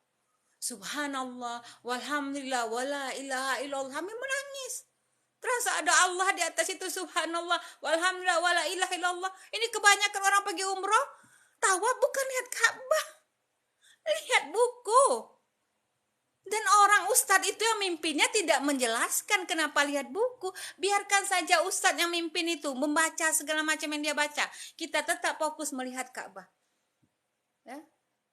Subhanallah, walhamdulillah, wala ilaha illallah. Kami menangis. Terasa ada Allah di atas itu, subhanallah, walhamdulillah, wala ilaha illallah. Ini kebanyakan orang pergi umroh, tawaf bukan lihat Ka'bah, lihat buku. Dan orang ustadz itu yang mimpinnya tidak menjelaskan kenapa lihat buku. Biarkan saja ustadz yang mimpin itu membaca segala macam yang dia baca. Kita tetap fokus melihat Ka'bah. Ya,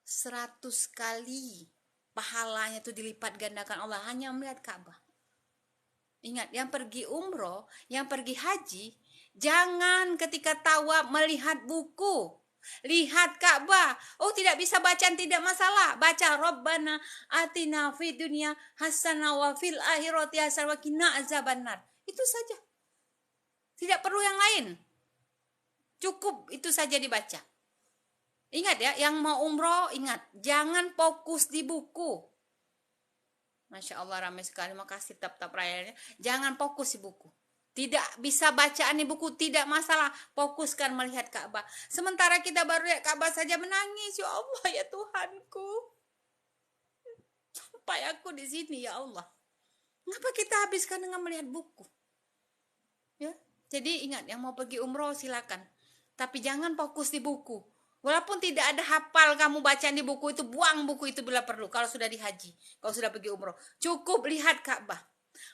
100 kali pahalanya itu dilipat gandakan Allah hanya melihat Ka'bah. Ingat, yang pergi umroh, yang pergi haji, Jangan ketika tawaf melihat buku. Lihat Ka'bah. Oh, tidak bisa bacaan, tidak masalah. Baca Rabbana atina fid dunya hasanah wa fil akhirati hasanah wa qina azabannar. Itu saja. Tidak perlu yang lain. Cukup itu saja dibaca. Ingat ya, yang mau umroh ingat, jangan fokus di buku. Masya Allah ramai sekali, makasih tap-tap rayanya. Jangan fokus di buku. Tidak bisa bacaan di buku, tidak masalah. Fokuskan melihat Ka'bah. Sementara kita baru lihat Ka'bah saja menangis. Ya Allah, ya Tuhanku. Sampai aku di sini, ya Allah. Kenapa kita habiskan dengan melihat buku? Ya, jadi ingat, yang mau pergi umroh silakan. Tapi jangan fokus di buku. Walaupun tidak ada hafal kamu bacaan di buku itu, buang buku itu bila perlu. Kalau sudah di haji, kalau sudah pergi umroh. Cukup lihat Ka'bah.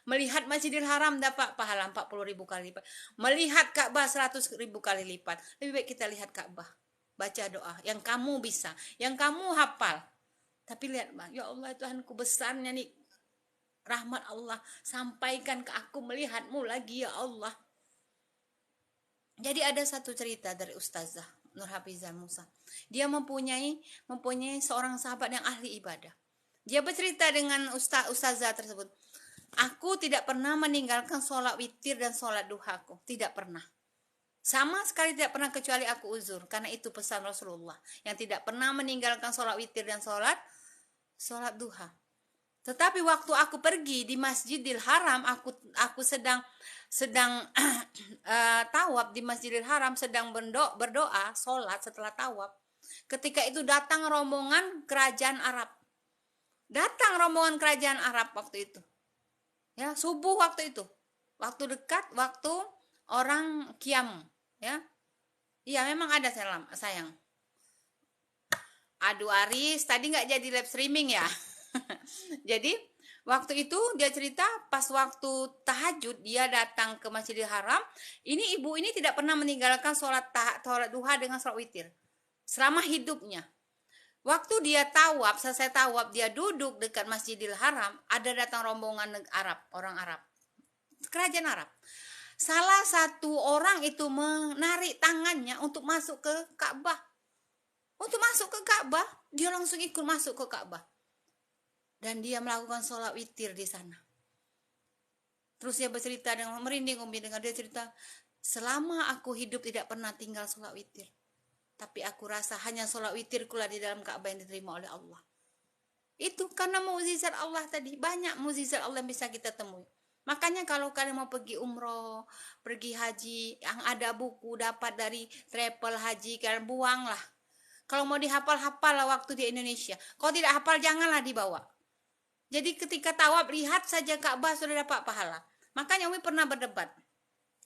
Melihat Masjidil Haram dapat pahala 40.000 kali lipat. Melihat Ka'bah 100.000 kali lipat. Lebih baik kita lihat Ka'bah. Baca doa yang kamu bisa, yang kamu hafal. Tapi lihat, Bang, ya Allah Tuhanku, besarnya nih rahmat Allah. Sampaikan ke aku melihatmu lagi, ya Allah. Jadi ada satu cerita dari Ustazah Nur Hafizah Musa. Dia mempunyai seorang sahabat yang ahli ibadah. Dia bercerita dengan Ustazah tersebut. Aku tidak pernah meninggalkan sholat witir dan sholat duhaku. Tidak pernah. Sama sekali tidak pernah kecuali aku uzur. Karena itu pesan Rasulullah. Yang tidak pernah meninggalkan sholat witir dan sholat duha. Tetapi waktu aku pergi di Masjidil Haram, aku sedang tawaf di Masjidil Haram, sedang berdoa, sholat setelah tawaf. Ketika itu datang rombongan kerajaan Arab. Datang rombongan kerajaan Arab waktu itu. Ya, subuh waktu itu. Waktu dekat, waktu orang Qiyam, ya. Iya, memang ada sayang. Aduh Aris, tadi nggak jadi live streaming ya. Jadi waktu itu dia cerita pas waktu tahajud dia datang ke Masjidil Haram. Ini ibu ini tidak pernah meninggalkan sholat duha dengan sholat witir selama hidupnya. Waktu dia tawaf, selesai tawaf, dia duduk dekat Masjidil Haram, ada datang rombongan orang Arab, kerajaan Arab. Salah satu orang itu menarik tangannya untuk masuk ke Ka'bah. Untuk masuk ke Ka'bah, dia langsung ikut masuk ke Ka'bah. Dan dia melakukan sholat witir di sana. Terus dia bercerita dengan merinding, Umi dengar dia cerita, selama aku hidup tidak pernah tinggal sholat witir. Tapi aku rasa hanya sholat witirku lah di dalam Ka'bah yang diterima oleh Allah. Itu karena mukjizat Allah tadi. Banyak mukjizat Allah yang bisa kita temui. Makanya kalau kalian mau pergi umroh, pergi haji, yang ada buku dapat dari travel haji, kalian buanglah. Kalau mau dihafal-hafal lah waktu di Indonesia. Kalau tidak hafal, janganlah dibawa. Jadi ketika tawaf, lihat saja Ka'bah sudah dapat pahala. Makanya Umi pernah berdebat.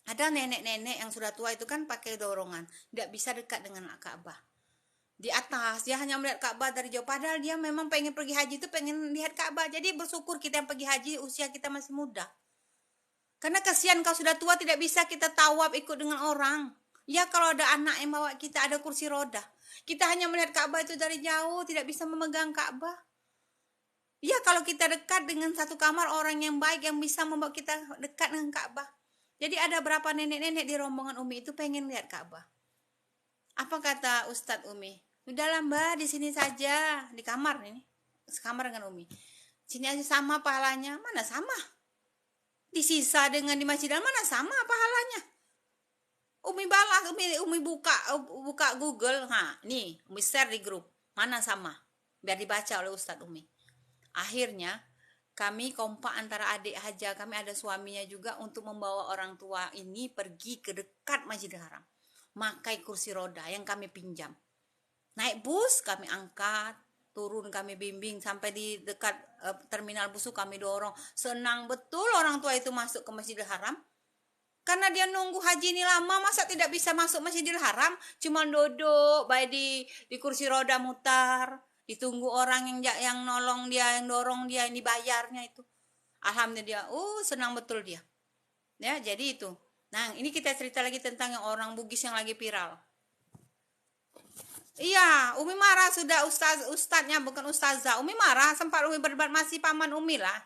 Ada nenek-nenek yang sudah tua itu kan pakai dorongan, tidak bisa dekat dengan Ka'bah. Di atas dia hanya melihat Ka'bah dari jauh, padahal dia memang pengen pergi haji itu pengen lihat Ka'bah. Jadi bersyukur kita yang pergi haji usia kita masih muda. Karena kasihan kau sudah tua tidak bisa kita tawaf ikut dengan orang. Ya kalau ada anak yang bawa kita, ada kursi roda. Kita hanya melihat Ka'bah itu dari jauh, tidak bisa memegang Ka'bah. Ya kalau kita dekat dengan satu kamar orang yang baik yang bisa membawa kita dekat dengan Ka'bah. Jadi ada berapa nenek-nenek di rombongan Umi itu pengen lihat Ka'bah. Apa kata Ustadz Umi? Udahlah Mbak, di sini saja, di kamar ini. Sekamar dengan Umi. Sini aja sama pahalanya. Mana sama? Disisa dengan di masjid mana sama pahalanya? Umi balas, Umi buka Google. Nah, nih, Umi share di grup. Mana sama? Biar dibaca oleh Ustadz Umi. Akhirnya kami kompak antara adik Haja, kami ada suaminya juga untuk membawa orang tua ini pergi ke dekat Masjidil Haram. Makai kursi roda yang kami pinjam. Naik bus kami angkat, turun kami bimbing sampai di dekat terminal bus kami dorong. Senang betul orang tua itu masuk ke Masjidil Haram. Karena dia nunggu haji ini lama, masa tidak bisa masuk Masjidil Haram? Cuma duduk baik di kursi roda mutar. Ditunggu orang yang nolong dia, yang dorong dia, ini bayarnya itu. Alhamdulillah, senang betul dia. Ya, jadi itu. Nah, ini kita cerita lagi tentang yang orang Bugis yang lagi viral. Iya, Umi marah sudah ustadznya, bukan ustazah. Umi marah, sempat Umi berdebat, masih paman Umi lah.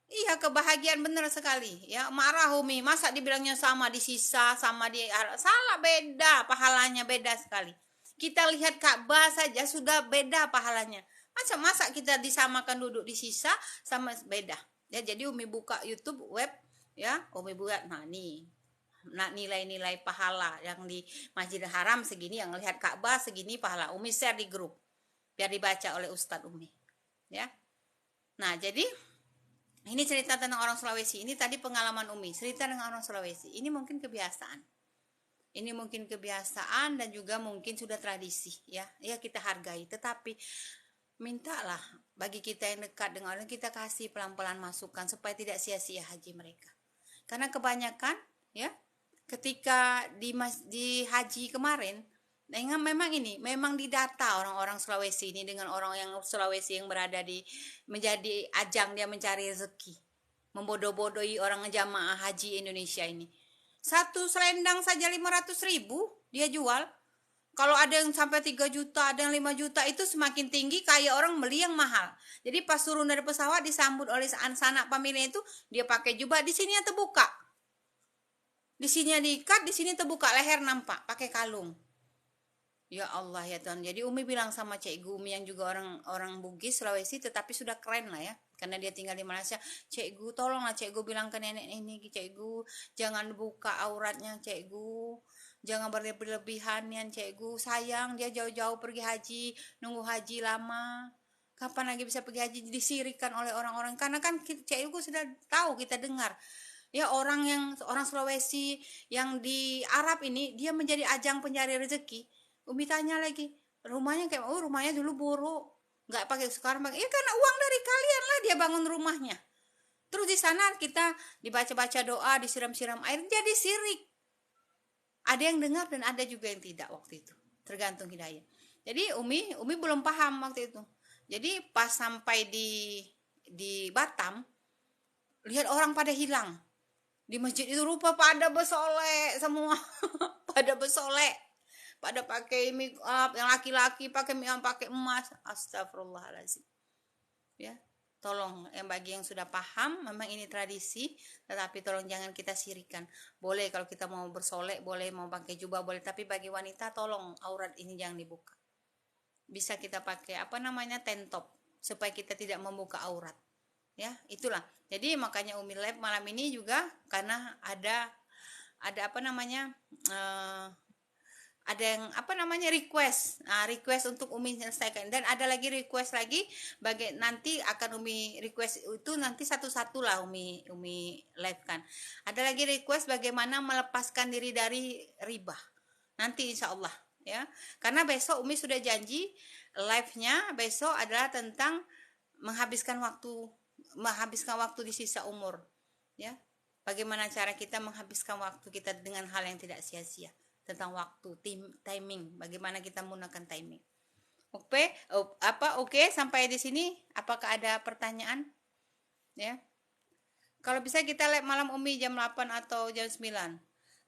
Iya, kebahagiaan bener sekali. Ya, marah Umi. Masa dibilangnya sama di sisa, sama di salah, beda pahalanya, beda sekali. Kita lihat Ka'bah saja sudah beda pahalanya. Masa kita disamakan duduk di sisa sama beda. Ya, jadi Umi buka YouTube web, ya, Umi buat nah nih. Nah, nilai-nilai pahala yang di Masjidil Haram segini, yang lihat Ka'bah segini pahala. Umi share di grup biar dibaca oleh Ustadz Umi. Ya. Nah, jadi ini cerita tentang orang Sulawesi. Ini tadi pengalaman Umi. Cerita dengan orang Sulawesi. Ini mungkin kebiasaan. Ini mungkin kebiasaan dan juga mungkin sudah tradisi, ya. Ya, kita hargai. Tetapi mintalah bagi kita yang dekat dengan orang, kita kasih pelan-pelan masukan supaya tidak sia-sia haji mereka. Karena kebanyakan, ya, ketika di haji kemarin, memang ini memang didata orang-orang Sulawesi ini dengan orang yang Sulawesi yang berada di menjadi ajang dia mencari rezeki, membodoh-bodohi orang jamaah haji Indonesia ini. Satu selendang saja 500.000 dia jual. Kalau ada yang sampai 3 juta, ada yang 5 juta, itu semakin tinggi kayak orang beli yang mahal. Jadi pas turun dari pesawat disambut oleh sanak pamilia itu, dia pakai jubah, di sini terbuka. Di sini diikat, di sini terbuka leher nampak, pakai kalung. Ya Allah ya Tuhan. Jadi Umi bilang sama Cikgu Umi yang juga orang Bugis Sulawesi, tetapi sudah keren lah ya. Karena dia tinggal di Malaysia. Cikgu, tolonglah Cikgu bilang ke nenek ini, Cikgu, jangan buka auratnya Cikgu. Jangan berlebihan ya Cikgu. Sayang dia jauh-jauh pergi haji, nunggu haji lama. Kapan lagi bisa pergi haji, disirikan oleh orang-orang. Karena kan Cikgu sudah tahu, kita dengar. Ya, orang Sulawesi yang di Arab ini, dia menjadi ajang pencari rezeki. Umi tanya lagi, rumahnya kayak, oh rumahnya dulu buruk, nggak pakai sekarang pakai, ya karena uang dari kalian lah dia bangun rumahnya. Terus di sana kita dibaca-baca doa, disiram-siram air, jadi sirik. Ada yang dengar dan ada juga yang tidak waktu itu, tergantung hidayah. Jadi Umi belum paham waktu itu. Jadi pas sampai di Batam, lihat orang pada hilang di masjid itu, rupa pada bersolek semua. Pada bersolek, pada pakai make up, yang laki-laki pakai make up, pakai emas. Astagfirullahaladzim, ya. Tolong yang bagi yang sudah paham, memang ini tradisi, tetapi tolong jangan kita sirikan. Boleh kalau kita mau bersolek, boleh mau pakai jubah boleh, tapi bagi wanita tolong aurat ini jangan dibuka. Bisa kita pakai apa namanya tentop supaya kita tidak membuka aurat. Ya, itulah. Jadi makanya Umi Lab malam ini juga karena ada apa namanya ada yang apa namanya request, request untuk Umi selesaikan, dan ada lagi request lagi nanti akan Umi request itu nanti satu-satu lah Umi live kan. Ada lagi request bagaimana melepaskan diri dari riba nanti insya Allah, ya, karena besok Umi sudah janji live-nya besok adalah tentang menghabiskan waktu di sisa umur, ya, bagaimana cara kita menghabiskan waktu kita dengan hal yang tidak sia-sia, tentang waktu, timing, bagaimana kita menggunakan timing. Oke, sampai di sini apakah ada pertanyaan, ya? Kalau bisa kita live malam Umi jam 8 atau jam 9.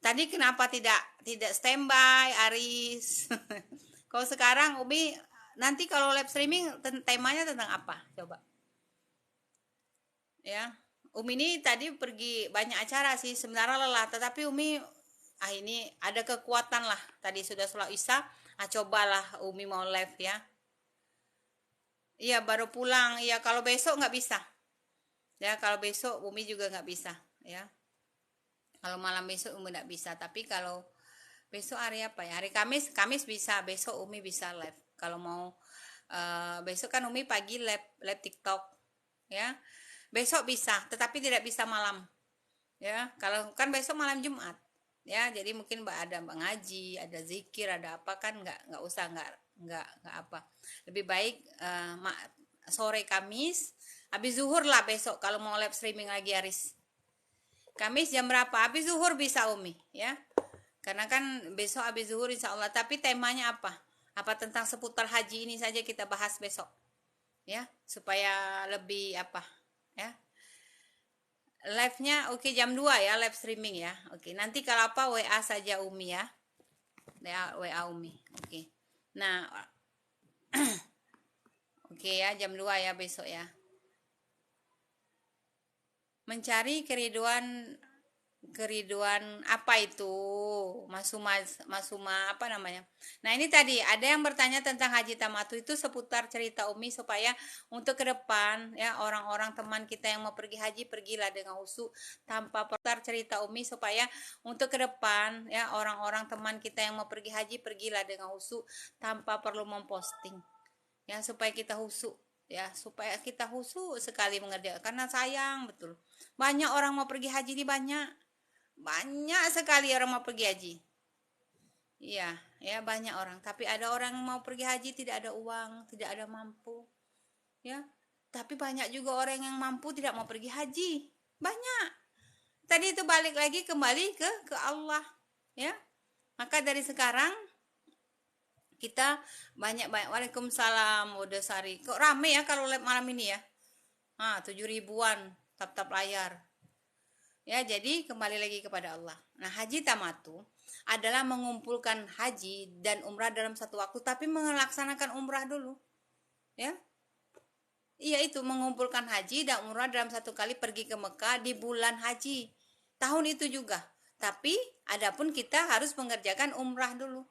Tadi kenapa tidak standby Aris? Kalau sekarang Umi nanti kalau live streaming temanya tentang apa? Coba. Ya. Umi ini tadi pergi banyak acara sih, sebenarnya lelah, tetapi Umi ini ada kekuatan lah. Tadi sudah sholat Isya, cobalah Umi mau live ya. Iya, baru pulang. Iya, kalau besok nggak bisa. Ya, kalau besok Umi juga nggak bisa, ya. Kalau malam besok Umi nggak bisa, tapi kalau besok hari apa ya? Hari Kamis bisa, besok Umi bisa live. Kalau mau besok kan Umi pagi live TikTok, ya. Besok bisa, tetapi tidak bisa malam. Ya, kalau kan besok malam Jumat. Ya, jadi mungkin ada ngaji, ada zikir, ada apa kan nggak usah nggak apa. Lebih baik sore Kamis, habis zuhur lah besok kalau mau live streaming lagi Aris. Kamis jam berapa? Habis zuhur bisa Umi, ya. Karena kan besok habis zuhur insya Allah. Tapi temanya apa? Apa tentang seputar haji ini saja kita bahas besok, ya, supaya lebih apa, ya. Live-nya oke jam 2 ya, live streaming ya. Oke, nanti kalau apa WA saja Umi ya. WA Umi. Oke. Nah, oke ya jam 2 ya besok ya. mencari keriduan keriduan apa itu masuma apa namanya. Nah ini tadi ada yang bertanya tentang haji tamatu itu seputar cerita Umi supaya untuk ke depan ya orang-orang teman kita yang mau pergi haji pergilah dengan khusyuk tanpa putar cerita Umi supaya untuk ke depan ya orang-orang teman kita yang mau pergi haji pergilah dengan khusyuk tanpa perlu memposting ya supaya kita khusyuk ya supaya kita khusyuk sekali mengerjakan karena sayang betul banyak orang mau pergi haji ini banyak sekali orang mau pergi haji. Iya, ya banyak orang. Tapi ada orang yang mau pergi haji tidak ada uang, tidak ada mampu. Ya, tapi banyak juga orang yang mampu tidak mau pergi haji. Banyak. Tadi itu balik lagi kembali ke Allah. Ya, maka dari sekarang kita banyak-banyak. Waalaikumsalam, Wodosari. Kok rame ya kalau malam ini ya? 7 ribuan tap-tap layar. Ya, jadi kembali lagi kepada Allah. Nah, haji tamatu adalah mengumpulkan haji dan umrah dalam satu waktu, tapi melaksanakan umrah dulu. Ya, iya itu mengumpulkan haji dan umrah dalam satu kali pergi ke Mekah di bulan haji. Tahun itu juga. Tapi, adapun kita harus mengerjakan umrah dulu.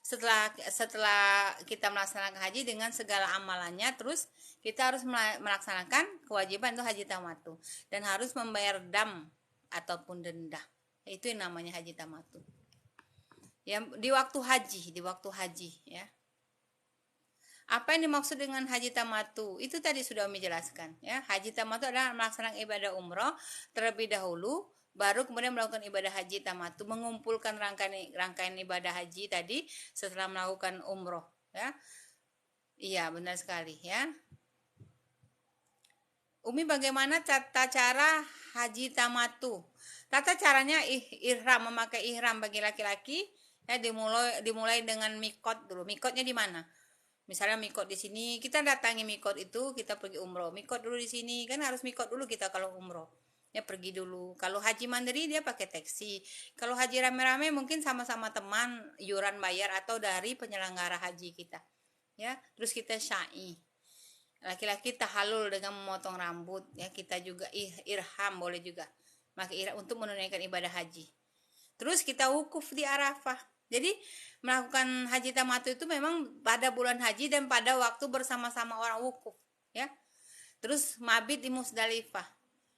Setelah kita melaksanakan haji dengan segala amalannya, terus kita harus melaksanakan kewajiban itu haji tamatu dan harus membayar dam ataupun denda. Itu yang namanya haji tamatu. Ya, di waktu haji ya. Apa yang dimaksud dengan haji tamatu? Itu tadi sudah Umi jelaskan ya. Haji tamatu adalah melaksanakan ibadah umroh terlebih dahulu baru kemudian melakukan ibadah haji tamatu, mengumpulkan rangkaian ibadah haji tadi setelah melakukan umroh ya. Iya, benar sekali ya. Umi, bagaimana tata cara haji tamatu? Tata caranya ihram, memakai ihram bagi laki-laki ya dimulai dengan mikot dulu. Mikotnya di mana? Misalnya mikot di sini, kita datangi mikot itu, kita pergi umroh. Mikot dulu di sini, kan harus mikot dulu kita kalau umroh. Ya pergi dulu. Kalau haji mandiri dia pakai taksi. Kalau haji rame-rame mungkin sama-sama teman iuran bayar atau dari penyelenggara haji kita. Ya, terus kita syai. Laki-laki tahalul dengan memotong rambut. Ya, kita juga irham boleh juga. Maka untuk menunaikan ibadah haji. Terus kita wukuf di Arafah. Jadi melakukan haji tamatu itu memang pada bulan haji dan pada waktu bersama-sama orang wukuf. Ya. Terus mabit di Musdalifah.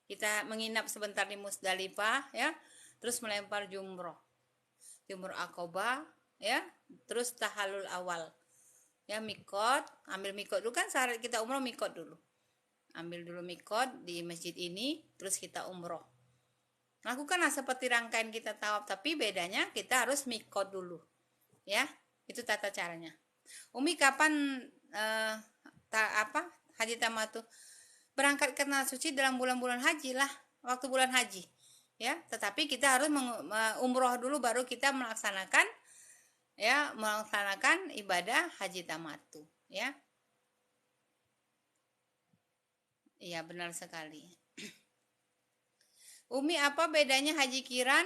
Kita menginap sebentar di Musdalifah ya, terus melempar jumroh akobah ya, terus tahalul awal ya, mikot, ambil mikot dulu kan syarat kita umroh mikot dulu, ambil dulu mikot di masjid ini, terus kita umroh. Lakukanlah seperti rangkaian kita tawaf, tapi bedanya kita harus mikot dulu ya, itu tata caranya. Umi kapan haji tamatu? Berangkat ke tanah suci dalam bulan-bulan haji lah, waktu bulan haji ya, tetapi kita harus umroh dulu baru kita melaksanakan ibadah haji tamatu ya. Iya, benar sekali. Umi, apa bedanya haji kiran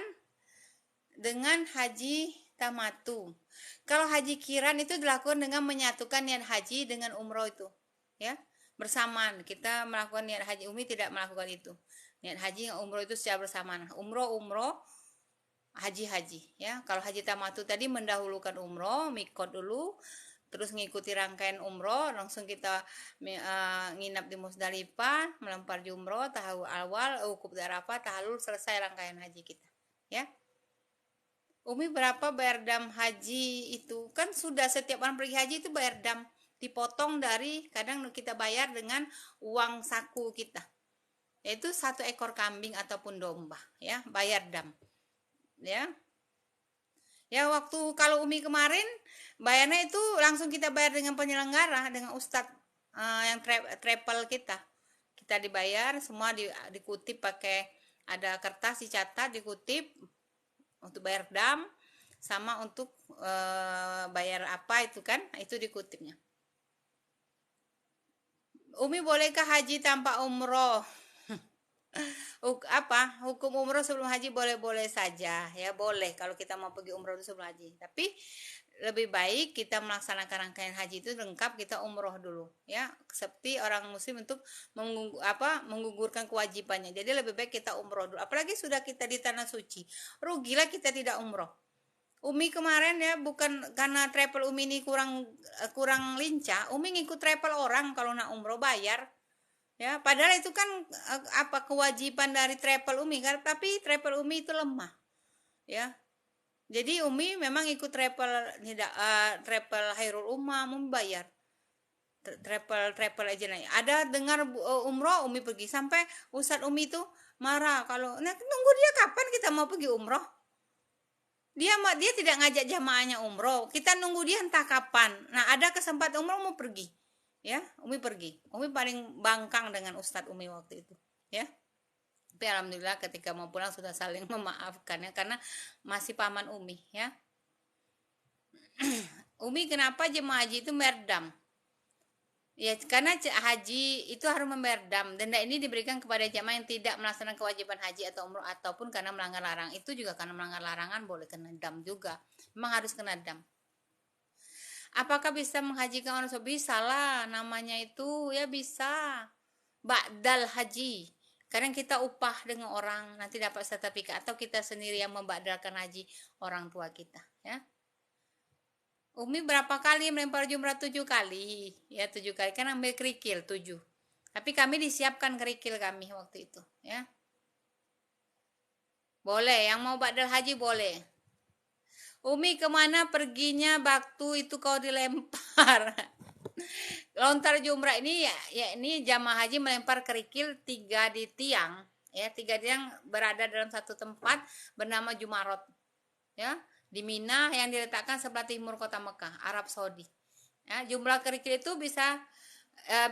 dengan haji tamatu? Kalau haji kiran itu dilakukan dengan menyatukan niat haji dengan umroh itu ya, bersamaan. Kita melakukan niat haji. Umi tidak melakukan itu. Niat haji dengan umroh itu secara bersamaan. Umroh, haji ya. Kalau haji tamatu tadi mendahulukan umroh, mikot dulu, terus ngikuti rangkaian umroh, langsung kita nginap di Musdalifah, melempar jumroh, tahalul awal, wukuf di Arafah, tahalul, selesai rangkaian haji kita ya. Umi, berapa bayar dam haji itu? Kan sudah setiap orang pergi haji itu bayar dam, dipotong dari, kadang kita bayar dengan uang saku kita, yaitu 1 ekor kambing ataupun domba ya, bayar dam ya. Ya, waktu kalau Umi kemarin bayarnya itu langsung kita bayar dengan penyelenggara, dengan ustadz yang travel kita dibayar semua, dikutip pakai ada kertas dicatat, dikutip untuk bayar dam sama untuk bayar apa itu kan, itu dikutipnya. Umi, bolehkah haji tanpa umroh? Hukum umroh sebelum haji boleh-boleh saja ya, boleh kalau kita mau pergi umroh dulu sebelum haji, tapi lebih baik kita melaksanakan rangkaian haji itu lengkap, kita umroh dulu ya, seperti orang muslim untuk menggugurkan kewajibannya. Jadi lebih baik kita umroh dulu, apalagi sudah kita di tanah suci, rugilah kita tidak umroh. Umi kemarin ya, bukan karena travel Umi ini kurang lincah, Umi ngikut travel orang kalau nak umroh bayar. Ya, padahal itu kan kewajiban dari travel Umi kan, tapi travel Umi itu lemah. Ya. Jadi Umi memang ikut travel Hairul Umam membayar. Travel aja nih. Ada dengar umroh Umi pergi, sampai Ustadz Umi itu marah kalau nunggu dia kapan kita mau pergi umroh. Dia tidak ngajak jamaahnya umroh, kita nunggu dia entah kapan. Nah, ada kesempatan umroh mau pergi, ya Umi pergi. Umi paling bangkang dengan Ustadz Umi waktu itu, ya. Tapi alhamdulillah ketika mau pulang sudah saling memaafkan ya, karena masih paman Umi ya. Umi kenapa jemaah haji itu merdam? Ya, karena haji itu harus membayar dam. Denda ini diberikan kepada jamaah yang tidak melaksanakan kewajiban haji atau umroh, ataupun karena melanggar larangan. Itu juga karena melanggar larangan boleh kena dam juga. Memang harus kena dam. Apakah bisa menghajikan orang? Bisa lah, namanya itu ya bisa. Ba'dal haji. Kadang kita upah dengan orang, nanti dapat sertifikat, atau kita sendiri yang membadalkan haji orang tua kita, ya. Umi berapa kali melempar jumrah? 7 kali. Ya 7 kali. Kan ambil kerikil 7. Tapi kami disiapkan kerikil kami waktu itu. Ya. Boleh. Yang mau ba'dal haji boleh. Umi kemana perginya waktu itu kau dilempar? Lontar jumrah ini ya ini jamaah haji melempar kerikil 3 di tiang. Ya 3 tiang berada dalam satu tempat bernama Jumarot. Ya. Di Mina yang diletakkan sebelah timur kota Mekah, Arab Saudi. Ya, jumlah kerikil itu bisa 7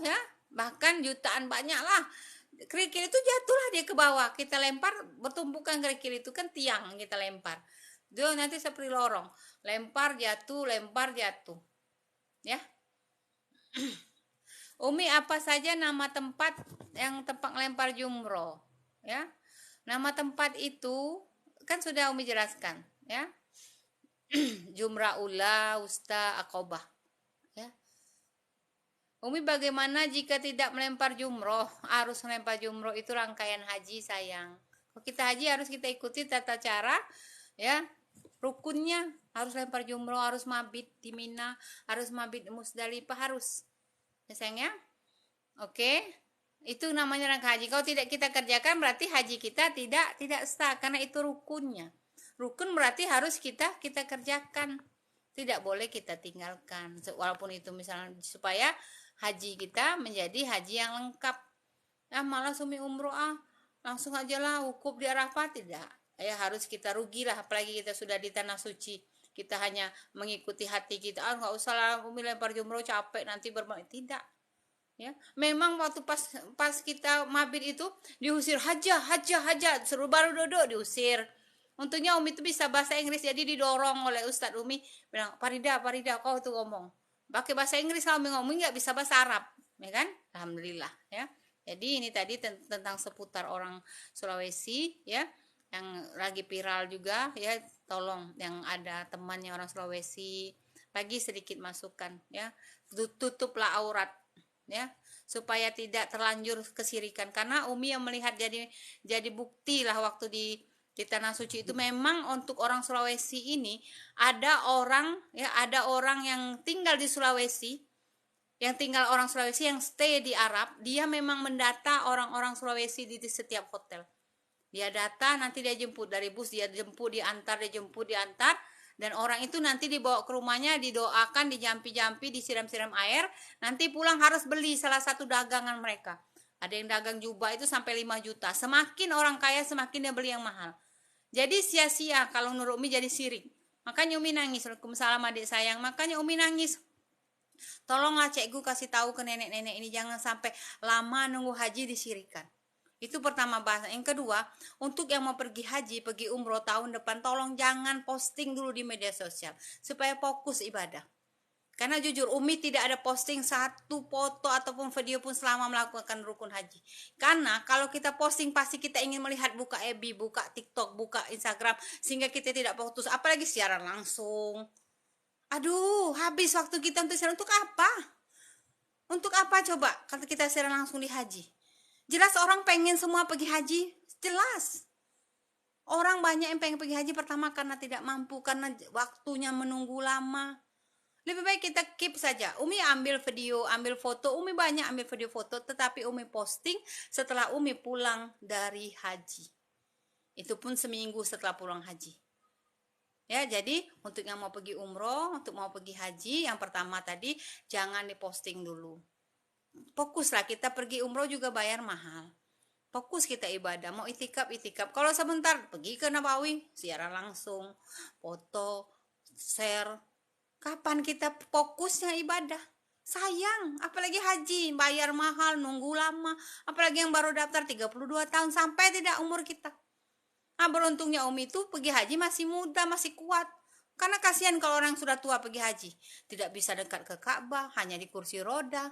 ya, bahkan jutaan, banyak lah. Kerikil itu jatuhlah dia ke bawah, kita lempar bertumpukan kerikil itu kan tiang kita lempar. Dia nanti seperti lorong, lempar jatuh, ya. Umi apa saja nama tempat yang tempat lempar jumroh, ya. Nama tempat itu kan sudah Umi jelaskan ya. Jumrah ula, usta, akobah ya. Umi bagaimana jika tidak melempar jumroh? Harus melempar jumroh itu rangkaian haji sayang. Kalau kita haji harus kita ikuti tata cara ya, rukunnya harus lempar jumroh, harus mabit di Mina, harus mabit di Musdalifah, harus ya sayang ya. Oke, itu namanya rangkaian haji. Kalau tidak kita kerjakan berarti haji kita tidak sah, karena itu rukunnya. Rukun berarti harus kita kerjakan, tidak boleh kita tinggalkan, walaupun itu misalnya supaya haji kita menjadi haji yang lengkap. Malah sumi umroh langsung aja lah wukuf di Arafah, tidak ya, harus kita rugilah, apalagi kita sudah di tanah suci, kita hanya mengikuti hati kita, nggak usah lah Umi lempar jumroh capek nanti bermain, tidak ya. Memang waktu pas kita mabit itu diusir, haja suruh baru duduk diusir. Untungnya Umi itu bisa bahasa Inggris, jadi didorong oleh Ustadz Umi bilang, Farida kau tuh ngomong pakai bahasa Inggris, Umi ngomong nggak bisa bahasa Arab ya kan. Alhamdulillah ya. Jadi ini tadi tentang seputar orang Sulawesi ya, yang lagi viral juga ya. Tolong yang ada temannya orang Sulawesi, bagi sedikit masukan ya, tutuplah aurat ya, supaya tidak terlanjur kesirikan. Karena Umi yang melihat, jadi bukti lah waktu di tanah suci itu, memang untuk orang Sulawesi ini ada orang yang tinggal di Sulawesi, orang Sulawesi yang stay di Arab, dia memang mendata orang-orang Sulawesi di setiap hotel. Dia data, nanti dia jemput dari bus, dia jemput, diantar, dan orang itu nanti dibawa ke rumahnya, didoakan, dijampi-jampi, disiram-siram air, nanti pulang harus beli salah satu dagangan mereka. Ada yang dagang jubah itu sampai 5 juta. Semakin orang kaya semakin dia beli yang mahal. Jadi sia-sia kalau menurut Umi, jadi sirik. Makanya Umi nangis. Waalaikumsalam adik sayang. Makanya Umi nangis. Tolonglah cikgu kasih tahu ke nenek-nenek ini, jangan sampai lama nunggu haji disirikan. Itu pertama bahasa. Yang kedua, untuk yang mau pergi haji, pergi umroh tahun depan, tolong jangan posting dulu di media sosial supaya fokus ibadah. Karena jujur Umi tidak ada posting satu foto ataupun video pun selama melakukan rukun haji. Karena kalau kita posting pasti kita ingin melihat buka FB, buka TikTok, buka Instagram sehingga kita tidak fokus, apalagi siaran langsung. Aduh, habis waktu kita untuk siaran, untuk apa? Untuk apa coba kalau kita siaran langsung di haji? Jelas orang pengen semua pergi haji, jelas. Orang banyak yang pengen pergi haji pertama karena tidak mampu, karena waktunya menunggu lama. Lebih baik kita keep saja. Umi ambil video, ambil foto. Umi banyak ambil video foto, tetapi Umi posting setelah Umi pulang dari haji. Itu pun seminggu setelah pulang haji. Ya, jadi untuk yang mau pergi umroh, untuk mau pergi haji, yang pertama tadi jangan diposting dulu. Fokuslah, kita pergi umroh juga bayar mahal. Fokus kita ibadah, mau itikaf. Kalau sebentar pergi ke Nabawi, siaran langsung, foto, share. Kapan kita fokusnya ibadah? Sayang, apalagi haji, bayar mahal, nunggu lama. Apalagi yang baru daftar 32 tahun, sampai tidak umur kita. Nah, beruntungnya Umi itu pergi haji masih muda, masih kuat. Karena kasihan kalau orang sudah tua pergi haji. Tidak bisa dekat ke Ka'bah, hanya di kursi roda.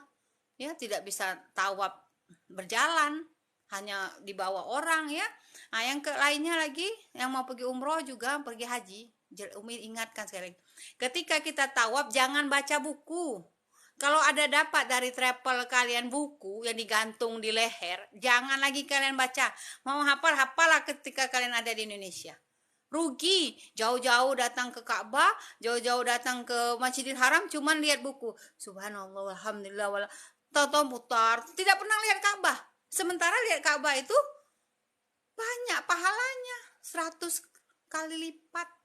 Ya, tidak bisa tawaf berjalan, hanya dibawa orang ya. Nah, yang lainnya lagi yang mau pergi umroh juga pergi haji. Umi ingatkan sekali lagi, ketika kita tawaf jangan baca buku. Kalau ada dapat dari travel kalian buku yang digantung di leher, jangan lagi kalian baca. Mau hafal, hafalah ketika kalian ada di Indonesia. Rugi, jauh-jauh datang ke Ka'bah, jauh-jauh datang ke Masjidil Haram, cuman lihat buku. Subhanallah, alhamdulillah, tahu-tahu putar, tidak pernah lihat Ka'bah. Sementara lihat Ka'bah itu banyak pahalanya, 100 kali lipat.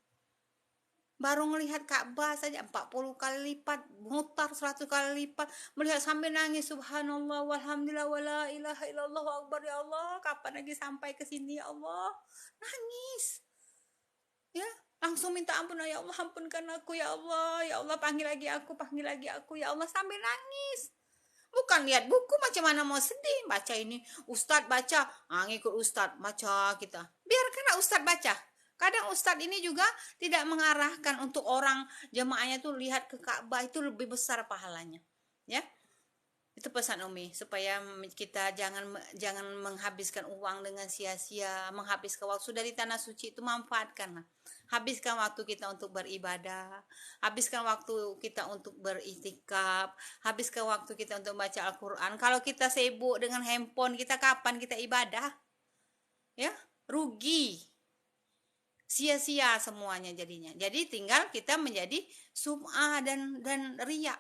Baru melihat Ka'bah saja 40 kali lipat, mutar 100 kali lipat, melihat sambil nangis, subhanallah walhamdulillah wala ilaha illallah akbar, ya Allah, kapan lagi sampai ke sini ya Allah. Nangis. Ya, langsung minta ampun, ya Allah, ampunkan aku ya Allah, ya Allah, panggil lagi aku ya Allah, sambil nangis. Bukan lihat buku macam mana mau sedih, baca ini, Ustadz baca, ngikut Ustadz baca kita. Biarkanlah Ustadz baca. Kadang Ustadz ini juga tidak mengarahkan untuk orang jemaahnya tuh lihat ke Ka'bah, itu lebih besar pahalanya. Ya. Itu pesan Umi, supaya kita jangan menghabiskan uang dengan sia-sia, menghabiskan waktu. Sudah di tanah suci itu manfaatkanlah. Habiskan waktu kita untuk beribadah, habiskan waktu kita untuk beritikaf, habiskan waktu kita untuk baca Al-Qur'an. Kalau kita sibuk dengan handphone kita, kapan kita ibadah? Ya, rugi. Sia-sia semuanya jadinya. Jadi tinggal kita menjadi sum'ah dan riya.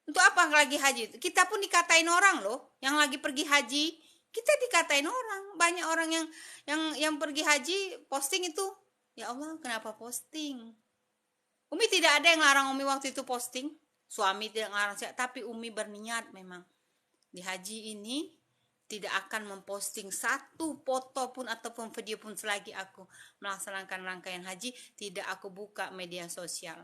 Untuk apa lagi haji? Kita pun dikatain orang loh, yang lagi pergi haji, kita dikatain orang. Banyak orang yang pergi haji posting itu, ya Allah, kenapa posting? Umi tidak ada yang larang Umi waktu itu posting. Suami tidak larang, tapi Umi berniat memang di haji ini tidak akan memposting satu foto pun ataupun video pun selagi aku melaksanakan rangkaian haji, tidak aku buka media sosial.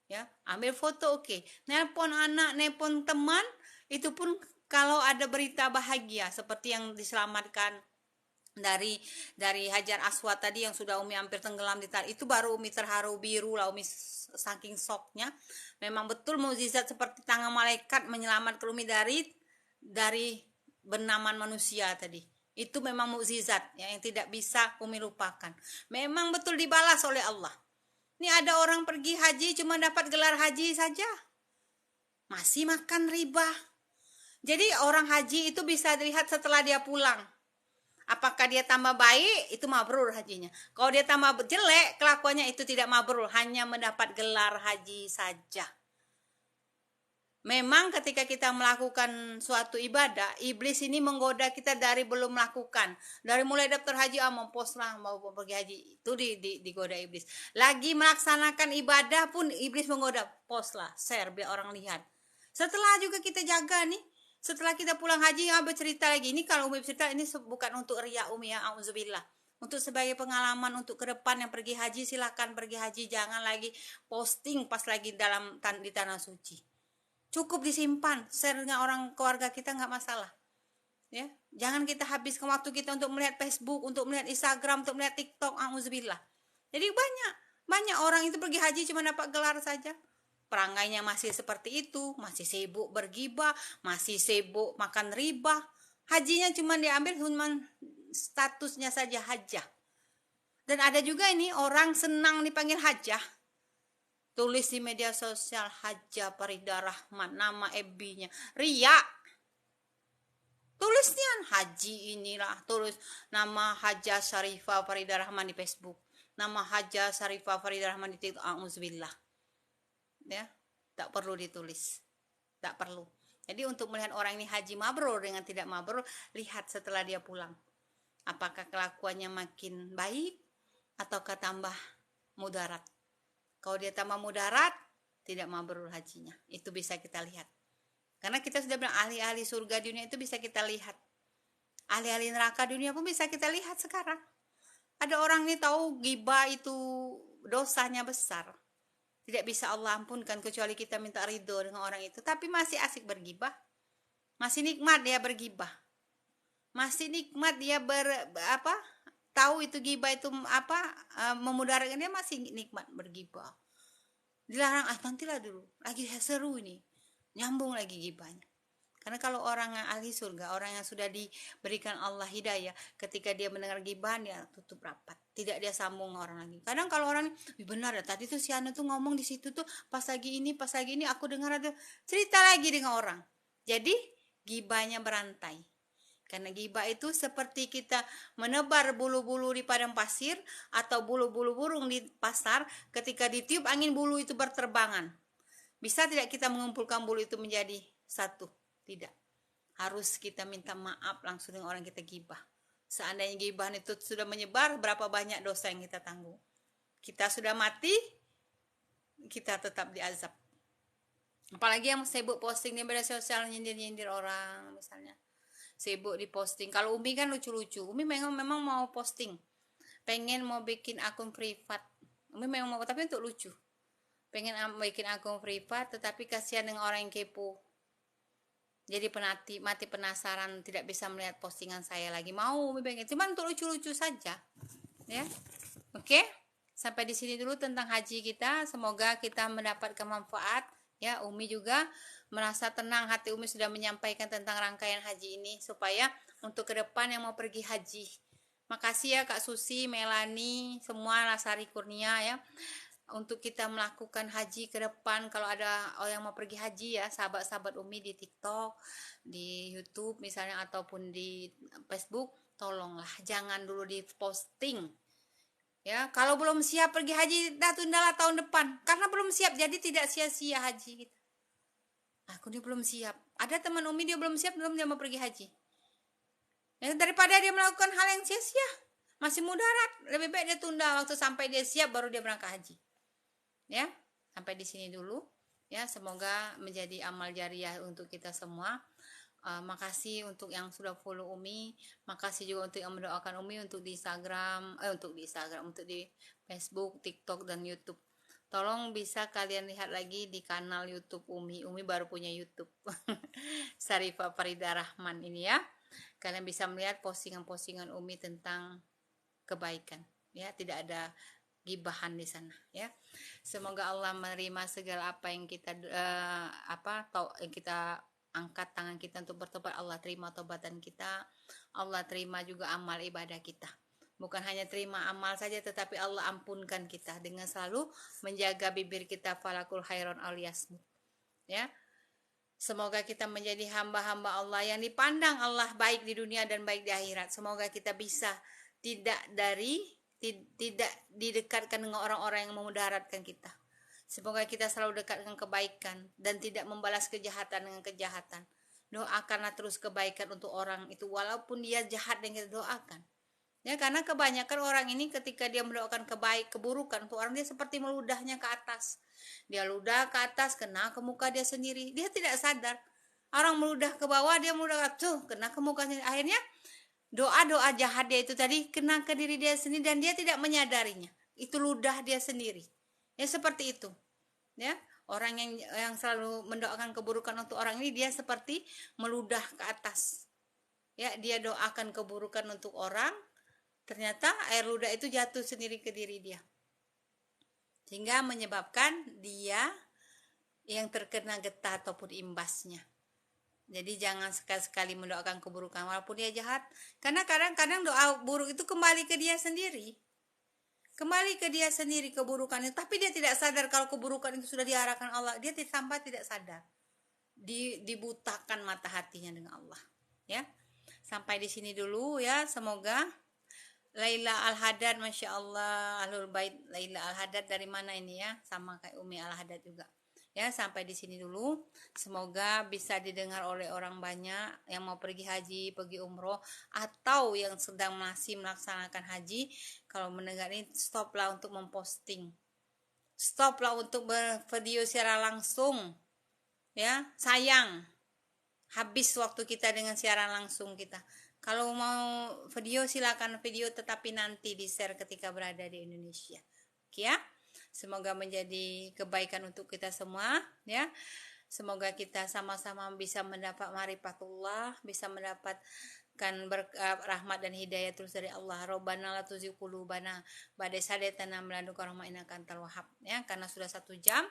Ya, ambil foto oke. Nelpon anak, nelpon teman, itu pun kalau ada berita bahagia seperti yang diselamatkan dari Hajar Aswad tadi yang sudah Umi hampir tenggelam di tali, itu baru Umi terharu biru lah, Umi saking shocknya. Memang betul mukjizat seperti tangan malaikat menyelamatkan Umi dari benaman manusia tadi. Itu memang mukjizat ya, yang tidak bisa Umi lupakan. Memang betul dibalas oleh Allah. Ini ada orang pergi haji cuma dapat gelar haji saja, masih makan riba. Jadi orang haji itu bisa dilihat setelah dia pulang. Apakah dia tambah baik, itu mabrur hajinya. Kalau dia tambah jelek kelakuannya, itu tidak mabrur, hanya mendapat gelar haji saja. Memang ketika kita melakukan suatu ibadah, iblis ini menggoda kita dari belum melakukan. Dari mulai daftar haji, mau pos lah, mau pergi haji, itu digoda iblis. Lagi melaksanakan ibadah pun iblis menggoda, pos lah, share biar orang lihat. Setelah juga kita jaga nih, setelah kita pulang haji, bercerita lagi. Ini kalau Umi bercerita, ini bukan untuk riya Umi ya, auzubillah. Untuk sebagai pengalaman untuk ke depan yang pergi haji, silakan pergi haji, jangan lagi posting pas lagi di tanah suci. Cukup disimpan, share-nya orang keluarga kita nggak masalah. Ya, jangan kita habiskan waktu kita untuk melihat Facebook, untuk melihat Instagram, untuk melihat TikTok, auzubillah. Jadi banyak orang itu pergi haji cuma dapat gelar saja. perangainya masih seperti itu, masih sibuk bergibah, masih sibuk makan riba, hajinya cuma diambil cuma statusnya saja hajah. Dan ada juga ini orang senang dipanggil hajah, tulis di media sosial Hajah Farida Rahman, nama FB-nya Ria, tulisnya haji inilah, tulis nama Hajah Syarifah Farida Rahman di Facebook, nama Hajah Syarifah Farida Rahman di TikTok, auzubillah. Ya, tak perlu ditulis, tak perlu. Jadi untuk melihat orang ini haji mabrur dengan tidak mabrur, lihat setelah dia pulang, apakah kelakuannya makin baik ataukah tambah mudarat. Kalau dia tambah mudarat, tidak mabrur hajinya. Itu bisa kita lihat. Karena kita sudah bilang ahli-ahli surga dunia itu bisa kita lihat. Ahli-ahli neraka dunia pun bisa kita lihat sekarang. Ada orang ini tahu ghibah itu dosanya besar. Tidak bisa Allah ampunkan kecuali kita minta ridho dengan orang itu. Tapi masih asik bergibah. Masih nikmat dia bergibah. Masih nikmat dia tahu itu gibah itu memudaratkan, dia masih nikmat bergibah. Dilarang, nantilah dulu, lagi seru ini, nyambung lagi gibahnya. Karena kalau orang yang ahli surga, orang yang sudah diberikan Allah hidayah, ketika dia mendengar gibah, dia tutup rapat, tidak dia sambung orang lagi. Kadang kalau orang ini, benar ya, tadi tuh si Ana tuh ngomong di situ tuh pas lagi ini aku dengar ada cerita lagi dengan orang. Jadi gibahnya berantai. Karena gibah itu seperti kita menebar bulu-bulu di padang pasir atau bulu-bulu burung di pasar, ketika ditiup angin bulu itu berterbangan. Bisa tidak kita mengumpulkan bulu itu menjadi satu? Tidak. Harus kita minta maaf langsung dengan orang kita gibah. Seandainya gibah itu sudah menyebar, berapa banyak dosa yang kita tanggung. Kita sudah mati, kita tetap diazab. Apalagi yang sibuk posting di media sosial, nyindir-nyindir orang misalnya. Sibuk di posting. Kalau Umi kan lucu-lucu. Umi memang mau posting. Pengen mau bikin akun privat. Umi memang mau, tapi untuk lucu. Pengen bikin akun privat, tetapi kasihan dengan orang yang kepo. Jadi mati penasaran, tidak bisa melihat postingan saya lagi. Mau Umi pengen, cuman untuk lucu-lucu saja. Ya. Oke? Sampai di sini dulu tentang haji kita. Semoga kita mendapatkan manfaat. Ya, Umi juga merasa tenang, hati Umi sudah menyampaikan tentang rangkaian haji ini supaya untuk ke depan yang mau pergi haji. Makasih ya Kak Susi, Melani, semua Lasari Kurnia ya. Untuk kita melakukan haji ke depan, kalau ada orang yang mau pergi haji ya, sahabat-sahabat Umi di TikTok, di YouTube misalnya ataupun di Facebook, tolonglah jangan dulu diposting. Ya, kalau belum siap pergi haji, tundalah tahun depan. Karena belum siap, jadi tidak sia-sia haji kita. Aku dia belum siap. Ada teman Umi dia belum siap, dia mau pergi haji. Ya, daripada dia melakukan hal yang sia-sia, masih mudarat, lebih baik dia tunda waktu sampai dia siap baru dia berangkat haji. Ya, sampai di sini dulu. Ya, semoga menjadi amal jariah untuk kita semua. Makasih untuk yang sudah follow Umi, makasih juga untuk yang mendoakan Umi untuk di Instagram, untuk di Facebook, TikTok dan YouTube. Tolong bisa kalian lihat lagi di kanal YouTube Umi. Umi baru punya YouTube. Syarifah Farida Rahman ini ya. Kalian bisa melihat postingan-postingan Umi tentang kebaikan. Ya, tidak ada gibahan di sana ya. Semoga Allah menerima segala apa yang kita yang kita angkat tangan kita untuk bertobat. Allah terima tobatan kita, Allah terima juga amal ibadah kita. Bukan hanya terima amal saja, tetapi Allah ampunkan kita dengan selalu menjaga bibir kita falakul khairon aliasmu. Ya, semoga kita menjadi hamba-hamba Allah yang dipandang Allah baik di dunia dan baik di akhirat. Semoga kita bisa tidak didekatkan dengan orang-orang yang memudaratkan kita. Semoga kita selalu dekat dengan kebaikan dan tidak membalas kejahatan dengan kejahatan. Doakanlah terus kebaikan untuk orang itu walaupun dia jahat yang kita doakan. Ya, karena kebanyakan orang ini ketika dia mendoakan keburukan untuk orang, dia seperti meludahnya ke atas. Dia ludah ke atas, kena ke muka dia sendiri. Dia tidak sadar. Orang meludah ke bawah, dia meludah kena ke muka sendiri. Akhirnya doa-doa jahat dia itu tadi kena ke diri dia sendiri dan dia tidak menyadarinya. Itu ludah dia sendiri. Ya, seperti itu. Ya, orang yang selalu mendoakan keburukan untuk orang ini, dia seperti meludah ke atas. Ya, dia doakan keburukan untuk orang, ternyata air ludah itu jatuh sendiri ke diri dia. Sehingga menyebabkan dia yang terkena getah ataupun imbasnya. Jadi jangan sekali-sekali mendoakan keburukan walaupun dia jahat, karena kadang-kadang doa buruk itu kembali ke dia sendiri. Kembali ke dia sendiri keburukan itu, tapi dia tidak sadar kalau keburukan itu sudah diarahkan Allah. Dia tanpa tidak sadar. Dibutakan mata hatinya dengan Allah. Ya. Sampai di sini dulu ya, semoga Laila Al-Haddad, Masya Allah, Ahlul Bait Laila Al-Haddad dari mana ini ya? Sama kayak Umi Al-Haddad juga. Ya, sampai di sini dulu. Semoga bisa didengar oleh orang banyak yang mau pergi haji, pergi umroh, atau yang sedang masih melaksanakan haji. Kalau mendengar ini, stoplah untuk memposting. Stoplah untuk bervideo secara langsung. Ya, sayang. Habis waktu kita dengan siaran langsung kita. Kalau mau video silakan video, tetapi nanti di-share ketika berada di Indonesia. Oke ya. Semoga menjadi kebaikan untuk kita semua ya. Semoga kita sama-sama bisa mendapat marifatullah, bisa mendapatkan rahmat dan hidayah terus dari Allah. Robbana la tuzigh qulubana ba'da idh hadaytana wa hab lana min ladunka rahmatan innaka antal wahhab. Ya, karena sudah 1 jam,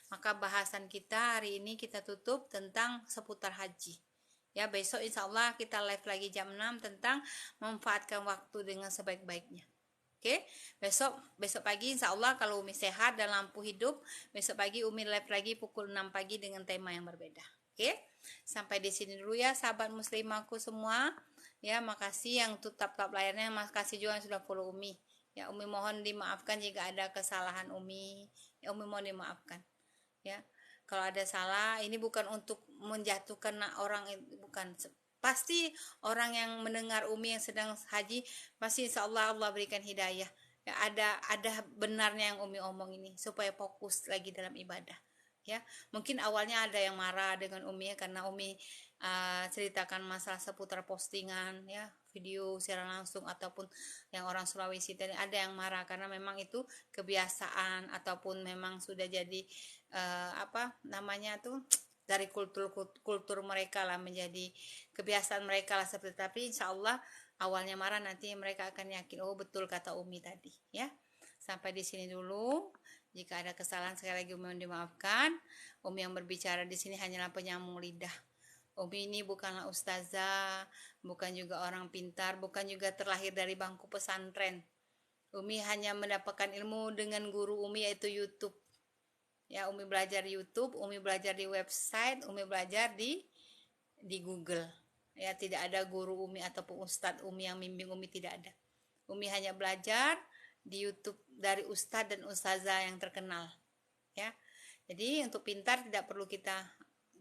maka bahasan kita hari ini kita tutup tentang seputar haji. Ya, besok insya Allah kita live lagi jam 6 tentang memanfaatkan waktu dengan sebaik-baiknya. Oke, besok pagi insya Allah kalau Umi sehat dan lampu hidup, besok pagi Umi live lagi pukul 6 pagi dengan tema yang berbeda. Oke, sampai di sini dulu ya sahabat muslimahku semua. Ya, makasih yang tetap layarnya, makasih juga yang sudah follow Umi. Ya, Umi mohon dimaafkan jika ada kesalahan Umi. Ya, Umi mohon dimaafkan. Ya, kalau ada salah, ini bukan untuk menjatuhkan orang, bukan. Pasti orang yang mendengar Umi yang sedang haji, pasti insya Allah Allah berikan hidayah. Ya, ada benarnya yang Umi omong ini supaya fokus lagi dalam ibadah. Ya, mungkin awalnya ada yang marah dengan Umi ya, karena Umi ceritakan masalah seputar postingan ya, video secara langsung ataupun yang orang Sulawesi tadi, ada yang marah karena memang itu kebiasaan ataupun memang sudah jadi apa namanya tuh, dari kultur mereka lah, menjadi kebiasaan mereka lah seperti. Tapi insya Allah awalnya marah, nanti mereka akan yakin oh betul kata Umi tadi ya. Sampai di sini dulu. Jika ada kesalahan sekali lagi Umi dimaafkan. Umi yang berbicara di sini hanyalah penyambung lidah. Umi ini bukanlah ustazah, bukan juga orang pintar, bukan juga terlahir dari bangku pesantren. Umi hanya mendapatkan ilmu dengan guru Umi, yaitu YouTube. Ya, Umi belajar di YouTube, Umi belajar di website, Umi belajar di Google. Ya, tidak ada guru Umi ataupun ustadz Umi yang bimbing Umi, tidak ada. Umi hanya belajar di YouTube dari ustadz dan ustazah yang terkenal. Ya, jadi untuk pintar tidak perlu kita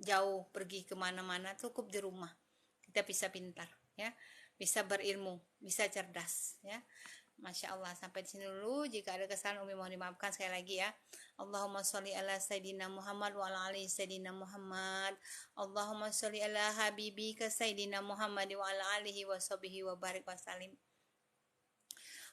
jauh pergi kemana-mana, cukup di rumah kita bisa pintar. Ya, bisa berilmu, bisa cerdas. Ya. Masya Allah, sampai di sini dulu. Jika ada kesalahan Umi mohon dimaafkan sekali lagi ya. Allahumma sholli ala Sayyidina Muhammad wa ala ali Sayyidina Muhammad. Allahumma sholli ala habibika Sayyidina Muhammad wa ala alihi wa sahbihi wa barik wa salim.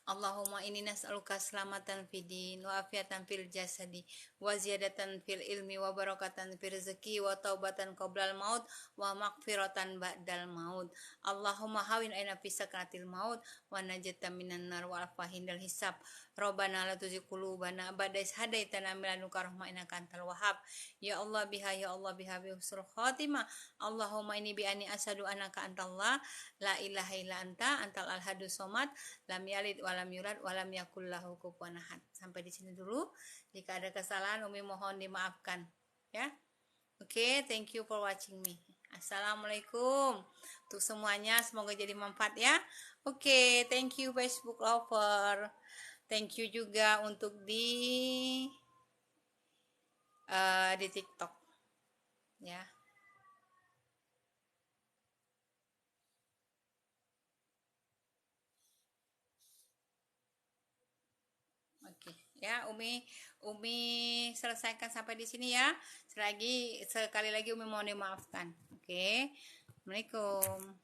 Allahumma inni nas'aluka selamatan fid din wa afiatan fil jasadi wa ziyadatan fil ilmi wa barakatan fil rezeki wa taubatan qoblal maut wa maghfiratan ba'dal maut. Allahumma hawin aina fi sakaratil maut wa najatan minan nar wa afahindal hisab. Rabbana la tuzigh qulubana ba'da idh hadaitana wa hab lana rahmatan innaka antal wahhab. Ya Allah biha bi husnul khatimah. Allahumma inni bi ani asyhadu annaka antallah la ilaha illa anta antal ahadus somad lam yalid walam yulad walam yakul lahu kufuwan ahad. Sampai di sini dulu. Jika ada kesalahan Umi mohon dimaafkan ya. Oke, thank you for watching me. Assalamualaikum untuk semuanya, semoga jadi manfaat ya. Oke, thank you Facebook lover. Thank you juga untuk di TikTok ya. Oke, ya Umi selesaikan sampai di sini ya. Sekali lagi Umi mohon dimaafkan. Oke. Assalamualaikum.